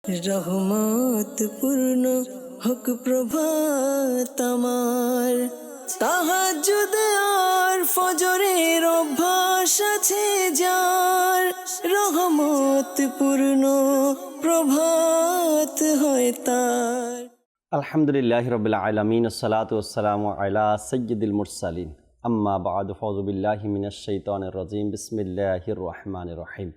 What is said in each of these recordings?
রহমত পূর্ণ হোক প্রভাত আমার, তাহাজ্জুদ আর ফজরের অভ্যাস আছে যার, রহমত পূর্ণ প্রভাত হয় তার। আলহামদুলিল্লাহি রাব্বিল আলামিন, আসসালাতু ওয়াসসালামু আলা সাইয়্যিদিল মুরসালিন, আম্মা বা'দু, ফাউযু বিল্লাহি মিনাশ শাইতানির রাজীম, বিসমিল্লাহির রহমানির রহিম।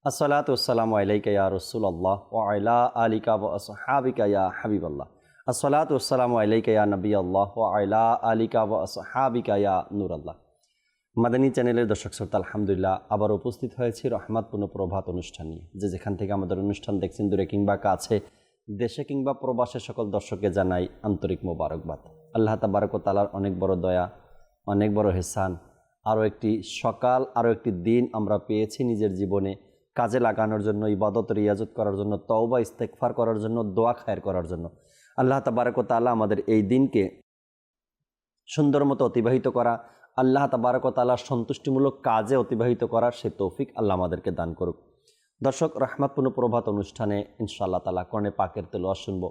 আসসালাতু ওয়াসসালামু আলাইকা ইয়া রাসূলুল্লাহ ওয়া আলা আলিকা ওয়া আসহাবিকা ইয়া হাবিবাল্লাহ। আসসালাতু ওয়াসসালামু আলাইকা ইয়া নবিয়াল্লাহ ওয়া আলা আলিকা ওয়া আসহাবিকা ইয়া নূরাল্লাহ। মাদানী চ্যানেলের দর্শক শ্রোতা, আলহামদুলিল্লাহ আবার উপস্থিত হয়েছি রহমতপূর্ণ প্রভাত অনুষ্ঠান নিয়ে। যেখান থেকে আমাদের অনুষ্ঠান দেখছেন, দূরে কিংবা কাছে, দেশে কিংবা প্রবাসে, সকল দর্শককে জানাই আন্তরিক মোবারকবাদ। আল্লাহ তাবারক ওয়া তাআলার অনেক বড় দয়া, অনেক বড় হেসান। আরও একটি সকাল, আরও একটি দিন আমরা পেয়েছি নিজের জীবনে কাজে লাগানোর জন্য, ইবাদত রিয়াজত করার জন্য, তওবা ইস্তেগফার করার জন্য, দোয়া খায়ের করার জন্য। আল্লাহ তাবারক ওয়া তাআলা আমাদের এই দিনকে সুন্দর মতো অতিবাহিত করা, আল্লাহ তাবারক ওয়া তাআলার সন্তুষ্টিমূলক কাজে অতিবাহিত করার সে তৌফিক আল্লাহ আমাদেরকে দান করুক। দর্শক, রহমতপূর্ণ প্রভাত অনুষ্ঠানে ইনশাআল্লাহ তাআলা কোরআনে পাকের তেলাওয়াত শুনব।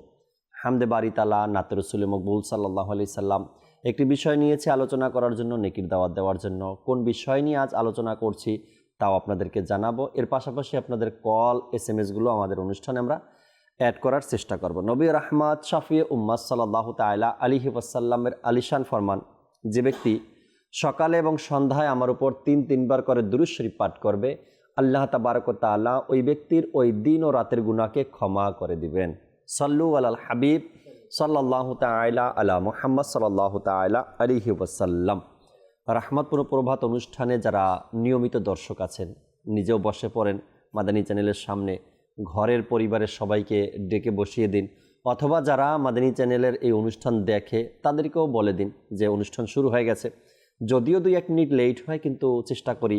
হামদে বারি তাআলা, নাতে রাসূল মকবুল সাল্লাল্লাহু আলাইহি সাল্লাম একটি বিষয় নিয়েছে আলোচনা করার জন্য, নেকির দাওয়াত দেওয়ার জন্য। কোন বিষয় নিয়ে আজ আলোচনা করছি তাও আপনাদেরকে জানাবো। এর পাশাপাশি আপনাদের কল, SMS-গুলো আমাদের অনুষ্ঠানে আমরা অ্যাড করার চেষ্টা করব। নবী রাহমাত শাফিয়ে উম্মাত সাল্লাল্লাহু তাআলা আলাইহি ওয়াসাল্লামের আলিশান ফরমান, যে ব্যক্তি সকালে এবং সন্ধ্যায় আমার উপর তিনবার করে দুরূদ শরীফ পাঠ করবে, আল্লাহ তাবারক ওয়া তাআলা ওই ব্যক্তির ওই দিন ও রাতের গুনাহকে ক্ষমা করে দিবেন। সাল্লু আলাল হাবিব সাল্লাল্লাহু তাআলা আলা মুহাম্মদ সাল্লাল্লাহু তাআলা আলাইহি ওয়াসাল্লাম। রহমতপূর্ণ প্রভাত অনুষ্ঠানে যারা নিয়মিত দর্শক আছেন, নিজেও বসে পড়েন মাদানী চ্যানেলের সামনে, ঘরের পরিবারের সবাইকে ডেকে বসিয়ে দিন, অথবা যারা মাদানী চ্যানেলের এই অনুষ্ঠান দেখে তাদেরকেও বলে দিন যে অনুষ্ঠান শুরু হয়ে গেছে। যদিও 2-1 মিনিট লেট হয়, কিন্তু চেষ্টা করি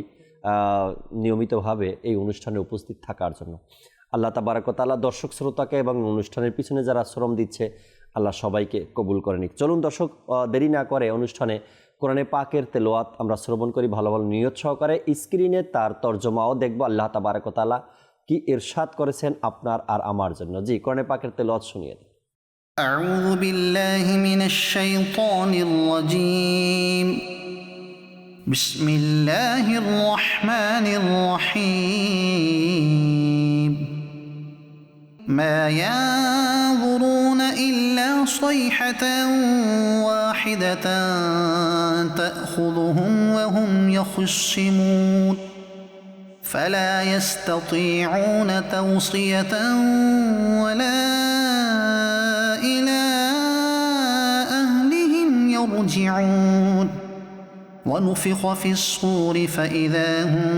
নিয়মিতভাবে এই অনুষ্ঠানে উপস্থিত থাকার জন্য। আল্লাহ তাবারক ওয়া তাআলা দর্শক শ্রোতাকে এবং অনুষ্ঠানের পিছনে যারা শ্রম দিচ্ছে, আল্লাহ সবাইকে কবুল করে নিক। চলুন দর্শক, দেরি না করে অনুষ্ঠানে কোরআনে পাকের তেলাওয়াত আমরা শ্রবণ করি ভালো ভালো নিয়ত সহকারে। স্ক্রিনে তার তর্জমাও দেখব আল্লাহ তাবারক ওয়া তাআলা কি ইরশাদ করেছেন আপনার আর আমার জন্য। জি, কোরআনে পাকের তেলাওয়াত শুনিয়ে দিন। আউযু বিল্লাহি মিনাশ শাইতানির রাজীম। বিসমিল্লাহির রহমানির রহিম। মা ইয়ানজুরুনা ইল্লা সাইহাতান ওয়াহিদাতান তা'খুযুহুম ওয়া হুম ইয়াখশিমুন فلا يستطيعون توصية ولا إلى أهلهم يرجعون ونفخ في الصور فإذا هم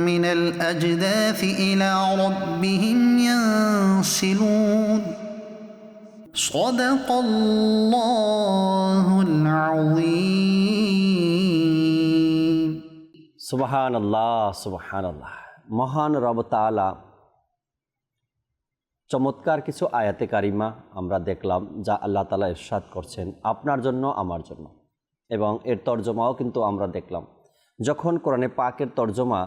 من الأجداث إلى ربهم ينسلون صدق الله العظيم। সুবহানাল্লাহ, সুবহানাল্লাহ। মহান রব তাআলা চমৎকার কিছু আয়াতে কারিমা আমরা দেখলাম, যা আল্লাহ তাআলা ইরশাদ করছেন আপনার জন্য, আমার জন্য, এবং এর তর্জমাও কিন্তু আমরা দেখলাম। যখন কোরআনে পাকের তর্জমা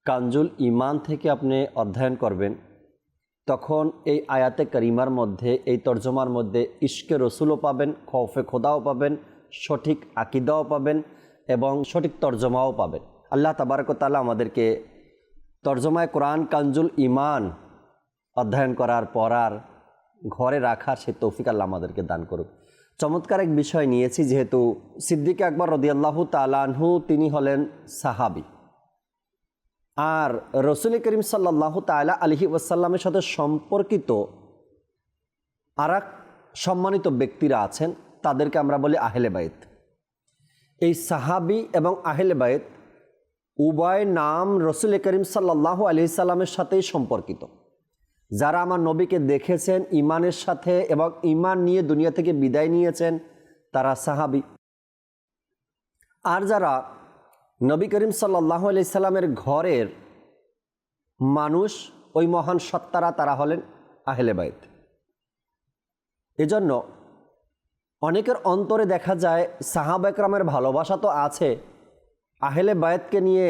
কানজুল ঈমান থেকে আপনি অধ্যয়ন করবেন, তখন এই আয়াতে কারিমার মধ্যে, এই তর্জমার মধ্যে ইশকে রসুলও পাবেন, খৌফে খোদাও পাবেন, সঠিক আকীদাও পাবেন এবং সঠিক তর্জমাও পাবেন। আল্লাহ তাবারক ওয়া তাআলা আমাদেরকে তর্জমায় কোরআন কানজুল ঈমান অধ্যয়ন করার, পড়ার, ঘরে রাখার সে তৌফিক আল্লাহ আমাদেরকে দান করুক। চমৎকার এক বিষয় নিয়েছি, যেহেতু সিদ্দিক আকবর রাদিয়াল্লাহু তাআলা আনহু তিনি হলেন সাহাবী, আর রাসূল করিম সাল্লাল্লাহু তাআলা আলাইহি ওয়াসাল্লামের সাথে সম্পর্কিত আরেক সম্মানিত ব্যক্তিরা আছেন, তাদেরকে আমরা বলি আহলে বাইত। এই সাহাবী এবং আহলে বাইত উভয় নাম রাসূল করিম সাল্লাল্লাহু আলাইহি সাল্লামের সাথেই সম্পর্কিত। যারা আমার নবীকে দেখেছেন ঈমানের সাথে এবং ঈমান নিয়ে দুনিয়া থেকে বিদায় নিয়েছেন, তারা সাহাবী। আর যারা নবী করিম সাল্লাল্লাহু আলাইহি সাল্লামের ঘরের মানুষ, ওই মহান সত্তারা, তারা হলেন আহলে বাইত। এজন্য অনেকের অন্তরে দেখা যায় সাহাবা একরামের ভালোবাসা তো আছে, আহলে বায়েতকে নিয়ে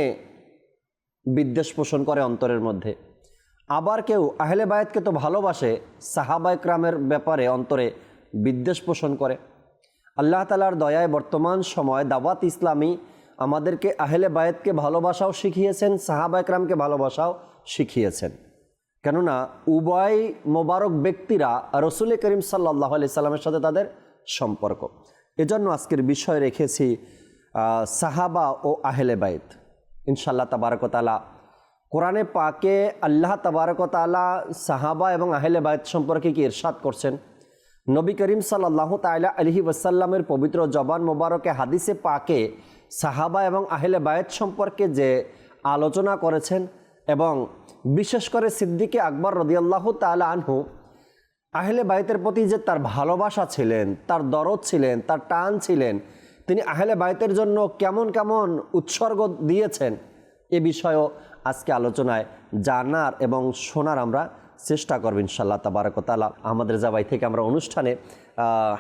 বিদ্বেষ পোষণ করে অন্তরের মধ্যে। আবার কেউ আহলে বায়াতকে তো ভালোবাসে, সাহাবা ইকরামের ব্যাপারে অন্তরে বিদ্বেষ পোষণ করে। আল্লাহ তাআলার দয়ায় বর্তমান সময় দাওয়াত ইসলামী আমাদেরকে আহলে বায়াতকে ভালোবাসাও শিখিয়েছেন, সাহাবা ইকরামকে ভালোবাসাও শিখিয়েছেন। কেননা উভয় মোবারক ব্যক্তিরা রসুল করিম সাল্লাল্লাহু আলাইহি সাল্লামের সাথে তাদের সম্পর্ক। এজন্য আজকের বিষয় রেখেছি সাহাবা ও আহলে বায়াত। ইনশাআল্লাহ তাবারক ওয়া তাআলা কোরআনে পাকে আল্লাহ তাবারক ওয়া তাআলা সাহাবা এবং আহলে বায়াত সম্পর্কে কি ইরশাদ করছেন, নবী করিম সাল্লাল্লাহু তাআলা আলাইহি ওয়াসাল্লামের পবিত্র জবান মোবারকে হাদিসে পাকে সাহাবা এবং আহলে বায়াত সম্পর্কে যে আলোচনা করেছেন, এবং বিশেষ করে সিদ্দিকে আকবর রাদিয়াল্লাহু তাআলা আনহু আহলে বায়াতের প্রতি যে তার ভালোবাসা ছিলেন, তার দরদ ছিলেন, তার টান ছিলেন, তিনি আহলে বায়াতের জন্য কেমন কেমন উৎসর্গ দিয়েছেন, এ বিষয়েও আজকে আলোচনায় জানার এবং শোনার আমরা চেষ্টা করব ইনশাআল্লাহ তাবারক ওয়া তাআলা। আমাদের জাবাই থেকে আমরা অনুষ্ঠানে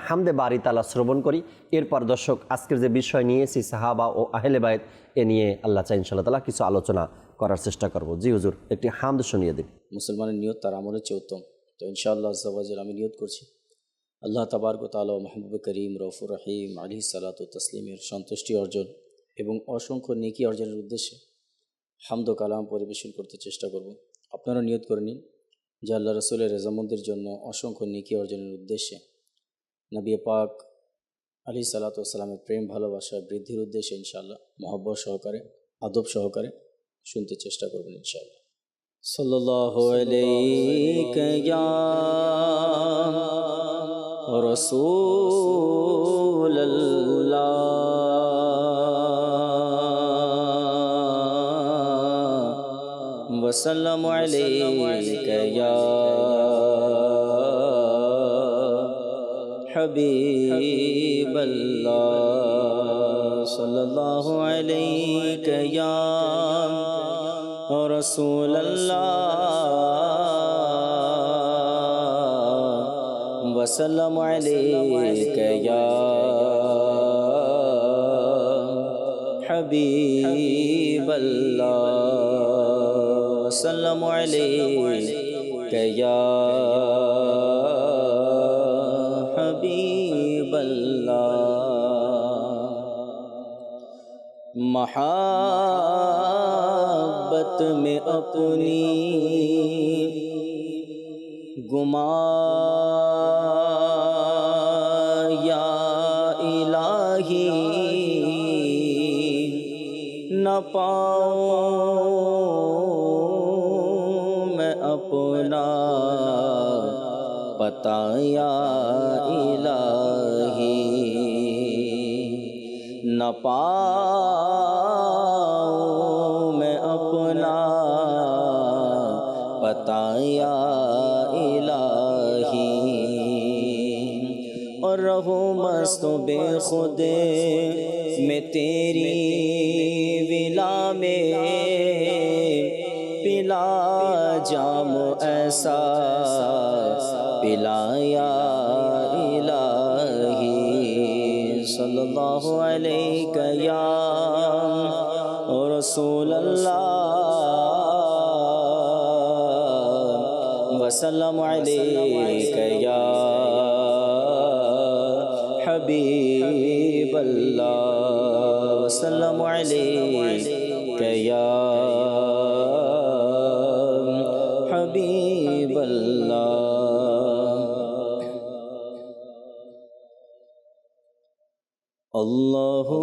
হামদে বারি তাআলা শ্রবণ করি। এরপর দর্শক আজকের যে বিষয় নিয়েছি সাহাবা ও আহলে বায়াত, এ নিয়ে আল্লাহ চাই ইনশাআল্লাহ তাআলা কিছু আলোচনা করার চেষ্টা করব। জি হুজুর, একটি হামদ শুনিয়ে দিন। মুসলমানের নিয়ত তার আমলের চেয়ে উত্তম। তো ইনশাআল্লাহ আজ্জা ওয়া জাল আমি নিয়ত করছি আল্লাহ তাবারক ওয়া তাআলা মাহবুব করিম রউফুর রহিম আলাইহিস সালাতু ওয়াত তাসলিমের সন্তুষ্টি অর্জন এবং অসংখ্য নেকি অর্জনের উদ্দেশ্যে হামদ ও কালাম পরিবেশন করতে চেষ্টা করব। আপনারা নিয়ত করে নিন যে আল্লাহ রসুলের রেজামন্দির জন্য অসংখ্য নেকি অর্জনের উদ্দেশ্যে, নবী পাক আলাইহিস সালাতু ওয়াস সালামের প্রেম ভালোবাসা বৃদ্ধির উদ্দেশ্যে ইনশাআল্লাহ মহব্বত সহকারে আদব সহকারে শুনতে চেষ্টা করবেন ইনশাআল্লাহ। সাল্লাল্লাহু আলাইকা ইয়া রাসূলুল্লাহ ওয়া সাল্লামু আলাইকা ইয়া হাবিবাল্লাহ সাল্লাল্লাহু আলাইকা ইয়া রাসূলুল্লাহ ওয়া সাল্লামু আলাইকা ইয়া হাবিবাল্লাহ সাল্লামু আলাইকা ইয়া হাবিবাল্লাহ महाब्बत में अपनी गुमा या इलाही न पाऊं मैं अपना पता या इलाही न पाऊं मैं अपना पता या इलाही और रहूं मस्त बेखुदे मैं तेरी विला में पिला जाम ऐसा पिलाया इलाही सल्लल्लाहु अलैका या रसूलल्लाह वसल्लम अलैका या हबीबल्लाह वसल्लम अलैका या हबीबल्लाह। अल्लाहु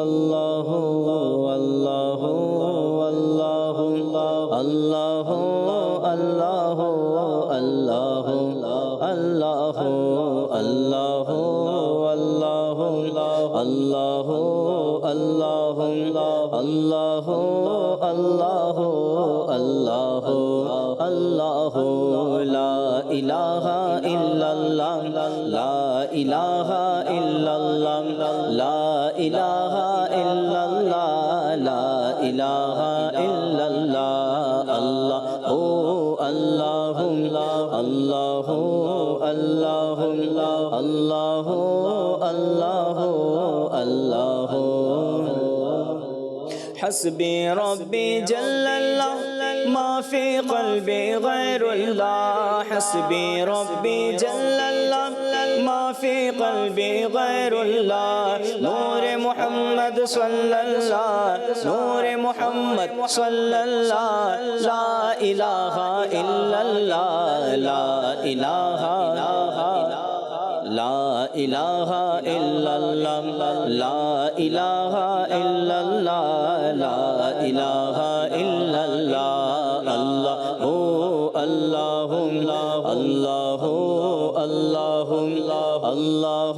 अल्लाहु अल्लाहु अल्लाहु अल्लाहु अल्लाहु अल्लाहु अल्लाहु अल्लाहु अल्लाहु अल्लाहु अल्लाहु अल्लाहु अल्लाहु अल्लाहु अल्लाहु ला इलाहा इल्लल्लाह ला इलाहा इल्लल्लाह ला इलाहा इल्लल्लाह ला इलाहा इल्लल्लाह अल्लाहु अल्लाहु अल्लाहु अल्लाहु अल्लाहु अल्लाहु अल्लाहु हस्बी रब्बी जल्लल्लाह ما في قلبي غير الله حسبي ربي جل الله ما في قلبي غير الله نور محمد صلى الله نور محمد صلى الله لا إله إلا الله لا إله لا إله إلا الله لا إله إلا الله لا إله إلا الله الله الله الله الله الله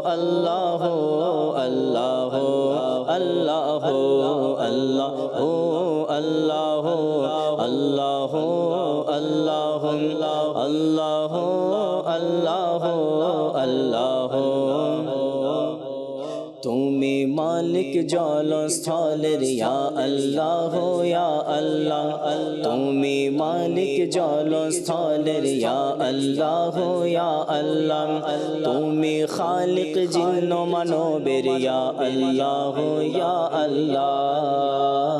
الله الله الله الله الله الله الله الله الله الله তুমি মালিক জলস্থলের ইয়া আল্লাহ ইয়া আল্লাহ তুমি মালিক জলস্থলের ইয়া আল্লাহ ইয়া আল্লাহ তুমি খালিক জিন্ন মানবের ইয়া আল্লাহ ইয়া আল্লাহ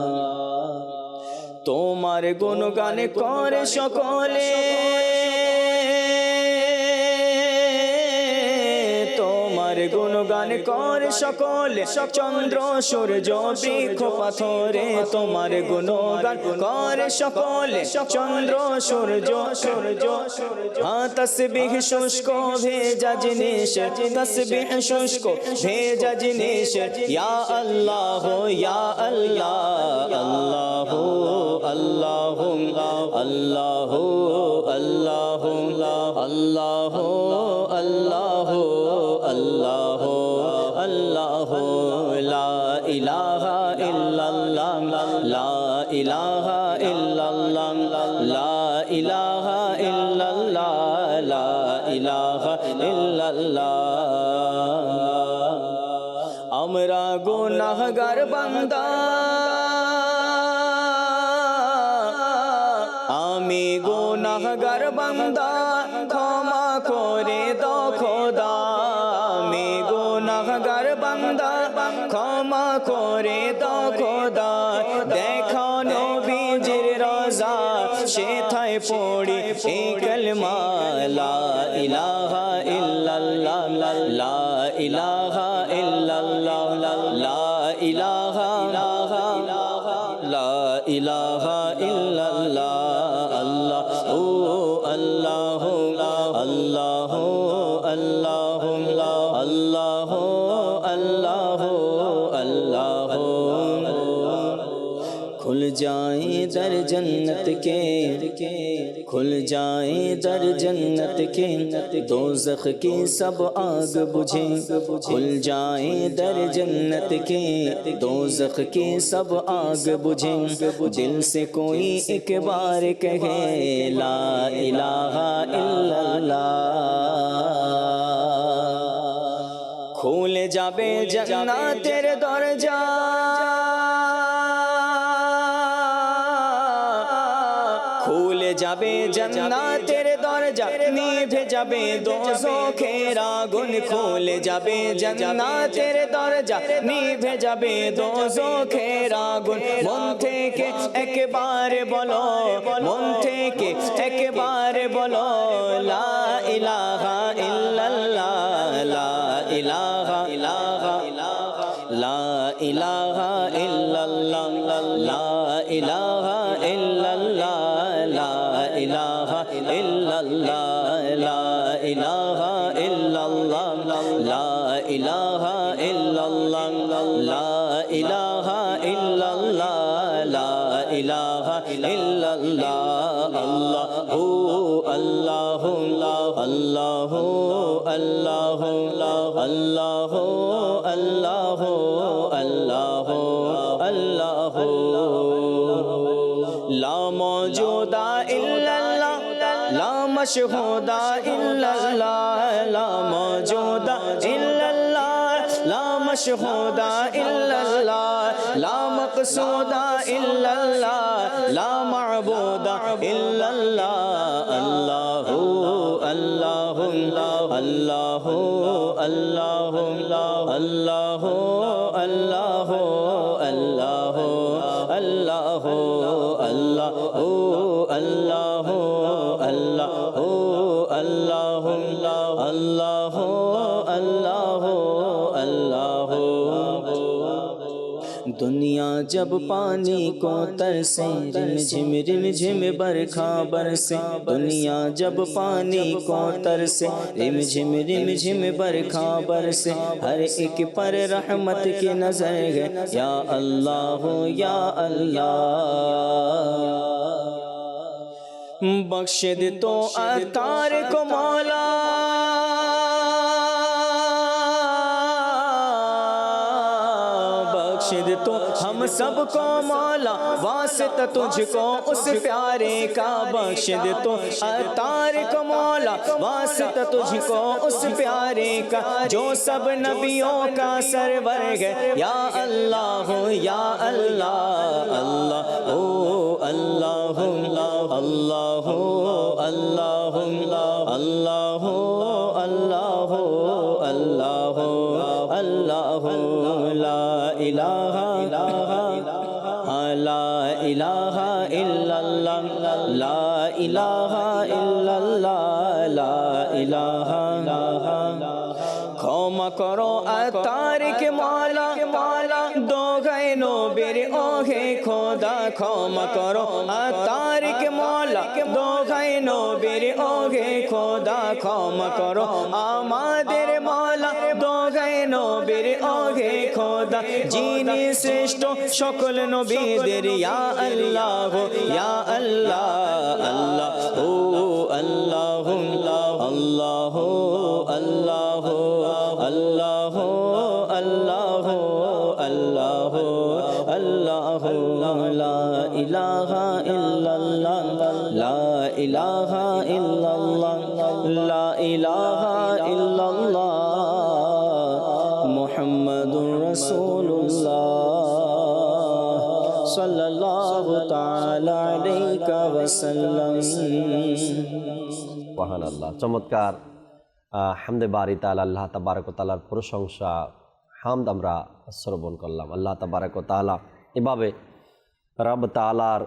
তোমার গুণগান করে সকলে গুণগান করে সকলে চন্দ্র সূর্য বৃক্ষ পাথরে তোমার গুণগান করে সকলে চন্দ্র সূর্য তসবিহ শুষ্ক ভেজা জিনিস তসবিহ শুষ্ক ভেজা জিনিস ইয়া আল্লাহ ইয়া আল্লাহ আল্লাহ আল্লাহ আল্লাহ আল্লাহ আল্লাহ আল্লাহ আল্লাহ আল্লাহ লা ইলাহা ইল্লাল্লাহ লা ইলাহা ইল্লাল্লাহ লা ইলাহা ইল্লাল্লাহ লা ইলাহা ইল্লাল্লাহ আমরা গুনাহগার বান্দা আমি গুনাহগার বান্দা ক্ষমা করে দাও খোদা আমি গুনাহগার বান্দা ক্ষমা করে দাও খোদা দেখো নবীজির রোজা সেথায় পড়ি এই কালেমা লা ইলাহা ইল্লাল্লাহ লা ইলাহা ইল্লাল্লাহ লা ইলাহা লা ইলাহা ইল্লাল্লাহ আল্লাহ আল্লাহ আল্লাহ আল্লাহ আল্লাহ আল্লাহ खुल जाए दर जन्नत के खुल जाए दर जन्नत के दोज़ख की सब आग बुझे खुल जाए दर जन्नत के दोज़ख की सब आग बुझे दिल से कोई एक बार कहे ला इलाहा इल्लल्लाह खुल जाबे जन्नतेर दरजा খুলে যাবে জান্নাতের দরজা নিভে যাবে দোজখের আগুন খুলে যাবে জান্নাতের দরজা নিভে যাবে দোজখের আগুন মন থেকে একবারে বলো মন থেকে একবারে বলো লা ইলাহা ইল্লাল্লাহ লা ইলাহা লা ইলাহা ইল্লাল্লাহ লা ইলাহা ইল্লাল্লাহ লা ইলাহা ইল্লাল্লাহ লা ইলাহা ইল্লাল্লাহ লা ইলাহা ইল্লাল্লাহ লা ইলাহা ইল্লাল্লাহ লা ইলাহা ইল্লাল্লাহ আল্লাহু আল্লাহু আল্লাহু আল্লাহু আল্লাহু আল্লাহু আল্লাহু আল্লাহু লা মওজুদা ইল্লাল্লাহ লা মাশহুদা ইল্লাল্লাহ লা মওজুদা ইল্লাল্লাহ লা মাশহুদা ইল্লাল্লাহ লা মাকসুদা ইল্লাল্লাহ লা মা'বুদা ইল্লাল্লাহ আল্লাহু আল্লাহু আল্লাহু আল্লাহু আল্লাহু আল্লাহু আল্লাহু আল্লাহু আল্লাহু हो अल्लाह अल्लाह अल्लाह अल्लाह। दुनिया जब पानी को तरसे रिम झिम बरखा बरसे, दुनिया जब पानी को तरसे रिम झिम बरखा बरसे, हर एक पर रहमत की नजर है या अल्लाह या अल्लाह। बख्श दे तो अतार को मौला, बख्श दे तो हम सबको मौला, वास्ता तुझको उस प्यारे का। बख्श दे तो अतार को मौला, वास्ता तुझको उस प्यारे का, जो सब नबियों का सरवर है या अल्लाह या अल्लाह। अल्लाह ओ अल्लाह अल्लाह अल्लाह अल्लाह अल्लाह अल्लाह अल्लाह। ला इलाहा ला इलाहा इल्लल्लाह, ला इलाहा इल्लल्लाह, ला इलाहा। क्षमा करो अतार के मौला, मौला दो गए नो बेर ओहे खोदा। क्षमा करो अतार के मौला, दो गए नो बेर ओहे खोदा। क्षमा करो आमादेर मौला, दो गए नो बेर ओहे खोदा। যিনি শ্রেষ্ঠ সকল নবীদের ইয়া আল্লাহ ইয়া আল্লাহ। আল্লাহ ও আল্লাহ আল্লাহ আল্লাহ আল্লাহ আল্লাহ আল্লাহ আল্লাহ। লা ইলাহা ইল্লাল্লাহ, লা ইলাহা ইল্লাল্লাহ, লা ইলাহা ইল্লাল্লাহ, মুহাম্মাদুর রাসূলুল্লাহ সাল্লাল্লাহু তাআলা আলাইহি ওয়াসাল্লাম। সুবহানাল্লাহ। চমৎকার হামদে বারি তাআলা, আল্লাহ তাবারক ওয়া তাআলার প্রশংসা হামদ আমরা শ্রবণ করলাম। আল্লাহ তাবারক ওয়া তাআলা এভাবে রব তাআলার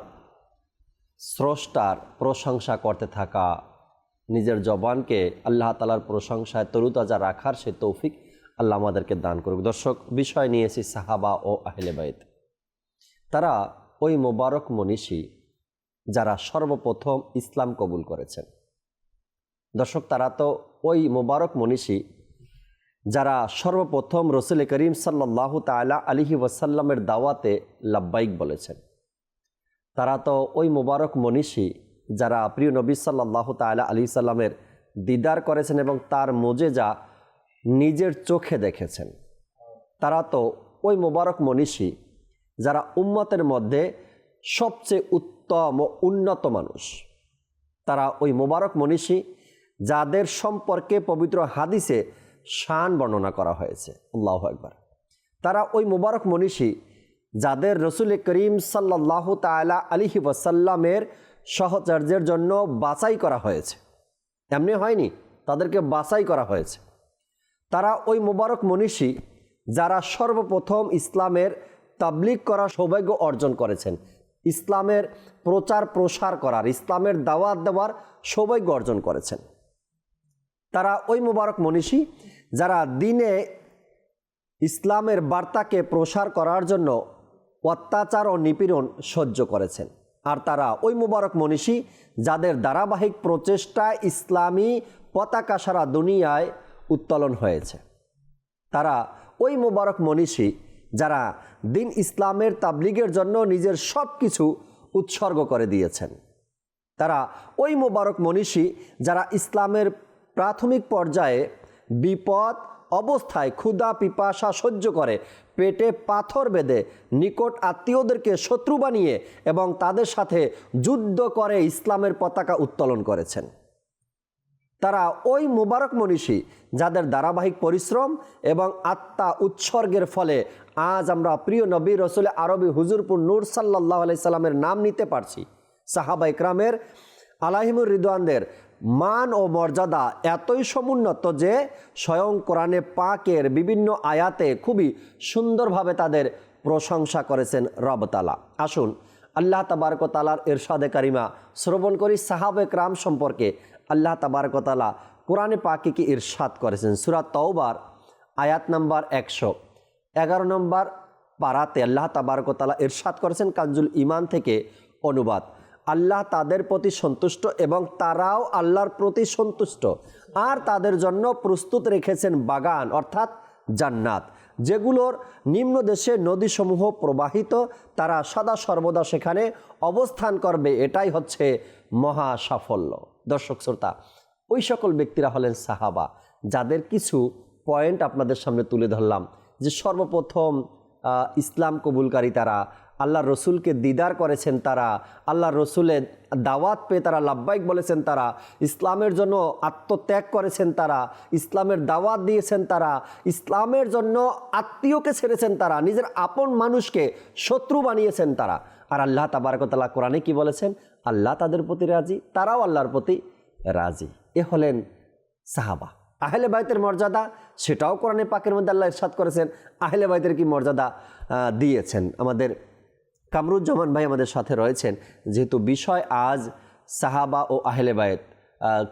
স্রষ্টার প্রশংসা করতে থাকা, নিজের জবানকে আল্লাহ তাআলার প্রশংসায় তরুতাজা রাখার সে তৌফিক আল্লাহ আমাদেরকে দান করুক। দর্শক, বিষয় নিয়েছি সাহাবা ও আহলে বাইত। তারা ওই মোবারক মনীষী যারা সর্বপ্রথম ইসলাম কবুল করেছেন। দর্শক, তারা তো ওই মোবারক মনীষী যারা সর্বপ্রথম রসুল করিম সাল্লাল্লাহু তাআলা আলাইহি ওয়াসাল্লামের দাওয়াতে লাব্বাইক বলেছেন। তারা তো ওই মোবারক মনীষী যারা প্রিয় নবী সাল্লাল্লাহু তাআলা আলাইহি সাল্লামের দিদার করেছেন এবং তার মুজেজা নিজের চোখে দেখেছেন। তারা তো ওই মোবারক মনীষী যারা উম্মতের মধ্যে সবচেয়ে উত্তম ও উন্নত মানুষ। তারা ওই মোবারক মনীষী যাদের সম্পর্কে পবিত্র হাদিসে শান বর্ণনা করা হয়েছে। আল্লাহু আকবার। তারা ওই মোবারক মনীষী যাদের রসুল করিম সাল্লাল্লাহু তাআলা আলাইহি ওয়াসাল্লামের সহচর্যের জন্য বাছাই করা হয়েছে। এমনি হয়নি, তাদেরকে বাছাই করা হয়েছে। তারা ওই মোবারক মনীষী যারা সর্বপ্রথম ইসলামের তাবলীগ করার সৌভাগ্য অর্জন করেছেন, ইসলামের প্রচার প্রসার করার, ইসলামের দাওয়াত দেওয়ার সৌভাগ্য অর্জন করেছেন। তারা ওই মোবারক মনীষী যারা দিনে ইসলামের বার্তাকে প্রসার করার জন্য অত্যাচার ও নিপীড়ন সহ্য করেছেন। আর তারা ওই মোবারক মনীষী যাদের ধারাবাহিক প্রচেষ্টায় ইসলামী পতাকা সারা দুনিয়ায় উত্তোলন হয়েছে। তারা ওই মোবারক মনীষী যারা দিন ইসলামের তাবলীগের জন্য নিজের সব কিছু উৎসর্গ করে দিয়েছেন। তারা ওই মোবারক মনীষী যারা ইসলামের প্রাথমিক পর্যায়ে বিপদ অবস্থায় ক্ষুধা পিপাসা সহ্য করে পেটে পাথর বেঁধে নিকট আত্মীয়দেরকে শত্রু বানিয়ে এবং তাদের সাথে যুদ্ধ করে ইসলামের পতাকা উত্তোলন করেছেন। তারা ওই মুবারক মনীষী যাদের ধারাবাহিক পরিশ্রম এবং আত্মা উৎসর্গের ফলে আজ আমরা প্রিয় নবী রসুল আরবি হুজুরপুর নূর সাল্লাল্লাহু আলাইহি সাল্লামের নাম নিতে পারছি। সাহাবা ইকরামের আলাইহিমুর রিদওয়ানদের মান ও মর্যাদা এতই সমুন্নত যে স্বয়ং কোরআনে পাকের বিভিন্ন আয়াতে খুবই সুন্দরভাবে তাদের প্রশংসা করেছেন রব তাআলা। আসুন আল্লাহ তাবারক ওয়া তাআলার ইরশাদে কারিমা শ্রবণ করি সাহাবা ইকরাম সম্পর্কে আল্লাহ তাবারক ওয়া তাআলা কোরআনে পাকে কি ইরশাদ করেছেন। সূরা তাওবার আয়াত নাম্বার 111 নম্বর পারাতে আল্লাহ তাবারক ওয়া তাআলা ইরশাদ করেছেন, কানজুল ঈমান থেকে অনুবাদ, আল্লাহ তাদের প্রতি সন্তুষ্ট এবং তারাও আল্লাহর প্রতি সন্তুষ্ট, আর তাদের জন্য প্রস্তুত রেখেছেন বাগান অর্থাৎ জান্নাত, যেগুলোর নিম্ন দেশে নদীসমূহ প্রবাহিত, তারা সদা সর্বদা সেখানে অবস্থান করবে, এটাই হচ্ছে মহা সাফল্য। দর্শক শ্রোতা, ওই সকল ব্যক্তিরা হলেন সাহাবা, যাদের কিছু পয়েন্ট আপনাদের সামনে তুলে ধরলাম। যে সর্বপ্রথম ইসলাম কবুলকারী তারা, আল্লাহ রসুলকে দিদার করেছেন তারা, আল্লাহ রসুলের দাওয়াত পেয়ে তারা লাব্বাইক বলেছেন তারা, ইসলামের জন্য আত্মত্যাগ করেছেন তারা, ইসলামের দাওয়াত দিয়েছেন তারা, ইসলামের জন্য আত্মীয়কে ছেড়েছেন তারা, নিজের আপন মানুষকে শত্রু বানিয়েছেন তারা। আর আল্লাহ তাবারক ওয়া তাআলা কোরআনে কি বলেছেন? আল্লাহ তাদের প্রতি রাজি, তারাও আল্লাহর প্রতি রাজি। এ হলেন সাহাবা। আহলে বাইতের মর্যাদা, সেটাও কোরআনে পাকের মধ্যে আল্লাহ ইরশাদ করেছেন। আহলে বাইতের কি মর্যাদা দিয়েছেন। আমাদের কামরুজ্জামান ভাই আমাদের সাথে রয়েছেন, যেহেতু বিষয় আজ সাহাবা ও আহলে বাইত,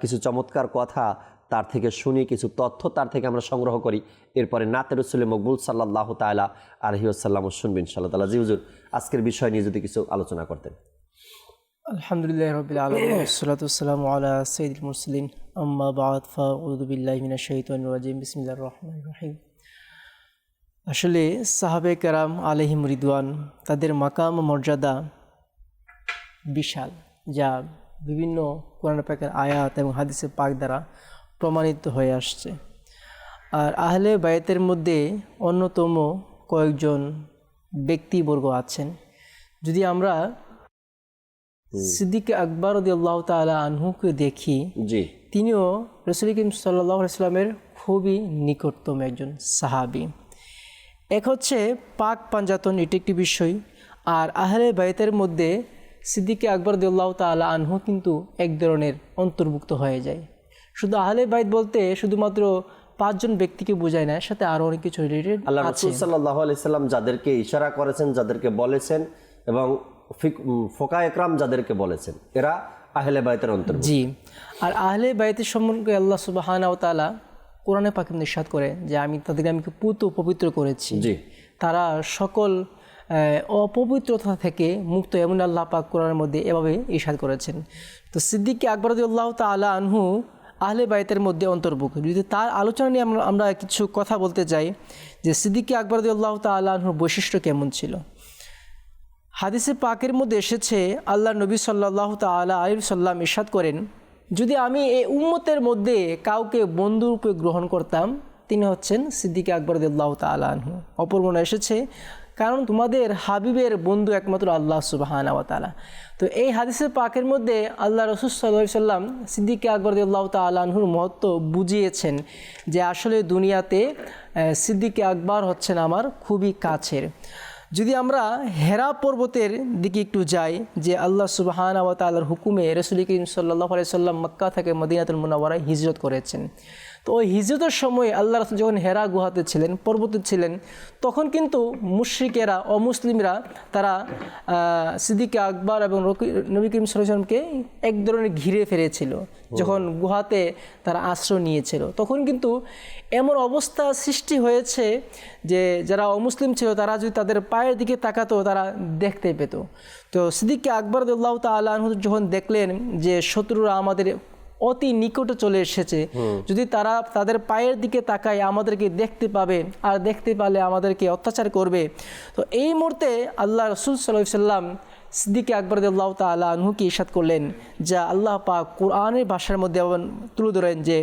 কিছু চমৎকার কথা তার থেকে শুনি, কিছু তথ্য তার থেকে আমরা সংগ্রহ করি, এরপরে নাতে রাসূল মকবুল সাল্লাল্লাহু তাআলা আলাইহি ওয়াসাল্লাম শুনবেন ইনশাআল্লাহ তাআলা। জি হুজুর, আজকের বিষয় নিয়ে যদি কিছু আলোচনা করতেন। আলহামদুলিল্লাহ রাব্বিল আলামিন, ওয়াসসালাতু ওয়াসসালামু আলা সাইয়্যিদিল মুরসালিন, আম্মা বা'দ, ফাআউযু বিল্লাহি মিনাশ শাইতানির রাজিম, বিসমিল্লাহির রহমানির রহিম। আসলে সাহাবে কেরাম আলাইহিম রিদওয়ান, তাদের মাকাম ও মর্যাদা বিশাল, যা বিভিন্ন কোরআন পাকের আয়াত এবং হাদিসে পাক দ্বারা প্রমাণিত হয়ে আসছে। আর আহলে বায়াতের মধ্যে অন্যতম কয়েকজন ব্যক্তিবর্গ আছেন। যদি আমরা সিদ্দিক আকবর রাদিয়াল্লাহু তাআলা আনহুকে দেখি, জি, তিনিও রাসূল করিম সাল্লাল্লাহু আলাইহি ওয়াসাল্লামের খুবই নিকটতম একজন সাহাবী। এক হচ্ছে পাক পাঞ্জাতন, এটি একটি বিষয়। আর আহলে বাইতের মধ্যে সিদ্দিক আকবর রাদিয়াল্লাহু তাআলা আনহু কিন্তু এক ধরনের অন্তর্ভুক্ত হয়ে যায়। শুধু আহলে বাইত বলতে শুধুমাত্র 5 জন ব্যক্তিকে বোঝায় না, সাথে আরও অনেক কিছু রিলেটেড আছে। আল্লাহ রাসূল সাল্লাল্লাহু আলাইহি সাল্লাম যাদেরকে ইশারা করেছেন, যাদেরকে বলেছেন, এবং ফোকা একরাম যাদেরকে বলেছেন, এরা আহলে বাইতের অন্তর্ভুক্ত। জি, আর আহলে বাইতের সম্পর্কে আল্লাহ সুবহানাহু ওয়া তাআলা কোরআনে পাকে ইরশাদ করে যে আমি তাদেরকে পুত পবিত্র করেছি। জি, তারা সকল অপবিত্রতা থেকে মুক্ত, এমন আল্লাহ পাক কোরআনের মধ্যে এভাবে ইরশাদ করেছেন। তো সিদ্দিক আকবর রাদিয়াল্লাহু তাআলা আনহু আহলে বাইতের মধ্যে অন্তর্ভুক্ত। যদি তার আলোচনা নিয়ে আমরা কিছু কথা বলতে চাই যে সিদ্দিক আকবর রাদিয়াল্লাহু তাআলা আনহুর বৈশিষ্ট্য কেমন ছিল। হাদিসে পাকের মধ্যে এসেছে, আল্লাহ নবী সাল্লাল্লাহু তাআলা আলাইহি সাল্লাম ইরশাদ করেন, যদি আমি এই উম্মতের মধ্যে কাউকে বন্ধুরূপে গ্রহণ করতাম, তিনি হচ্ছেন সিদ্দিক আকবর রাদিয়াল্লাহু তাআলা আনহু। অপর মনে এসেছে, কারণ তোমাদের হাবিবের বন্ধু একমাত্র আল্লাহ সুবহানাহু ওয়া তাআলা। তো এই হাদিসের পাকের মধ্যে আল্লাহ রাসূল সাল্লাল্লাহু আলাইহি সাল্লাম সিদ্দিক আকবর রাদিয়াল্লাহু তাআলা আনহুর মহত্ব বুঝিয়েছেন যে আসলে দুনিয়াতে সিদ্দিক আকবর হচ্ছেন আমার খুবই কাছের। যদি আমরা হেরা পর্বতের দিকে একটু যাই, যে আল্লাহ সুবহানাহু ওয়া তাআলার হুকুমে রাসূল করিম সাল্লাল্লাহু আলাইহি সাল্লাম মক্কা থেকে মদিনাতুল মুনাওয়ারায় হিজরত করেছেন। তো ওই হিজরতের সময় আল্লাহ রাসূল যখন হেরা গুহাতে ছিলেন, পর্বতে ছিলেন, তখন কিন্তু মুশরিকেরা, অমুসলিমরা, তারা সিদ্দিক আকবর এবং নবী করিম সাল্লাল্লাহু আলাইহি সাল্লামকে এক ধরনের ঘিরে ফেলেছিল। যখন গুহাতে তারা আশ্রয় নিয়েছিল, তখন কিন্তু এমন অবস্থা সৃষ্টি হয়েছে যে যারা অমুসলিম ছিল তারা যদি তাদের পায়ের দিকে তাকাতো, তারা দেখতে পেত। তো সিদ্দিক আকবর রাদিয়াল্লাহু তাআলা আনহু যখন দেখলেন যে শত্রুরা আমাদের অতি নিকটে চলে এসেছে, যদি তারা তাদের পায়ের দিকে তাকায় আমাদেরকে দেখতে পাবে, আর দেখতে পারলে আমাদেরকে অত্যাচার করবে, তো এই মুহূর্তে আল্লাহ রাসূল সাল্লাল্লাহু আলাইহি সাল্লাম সিদ্দিক আকবর রাদিয়াল্লাহু তাআলা আনহুকে ইরশাদ করলেন, যা আল্লাহ পাক কোরআনের ভাষার মধ্যে তুলে ধরেন যে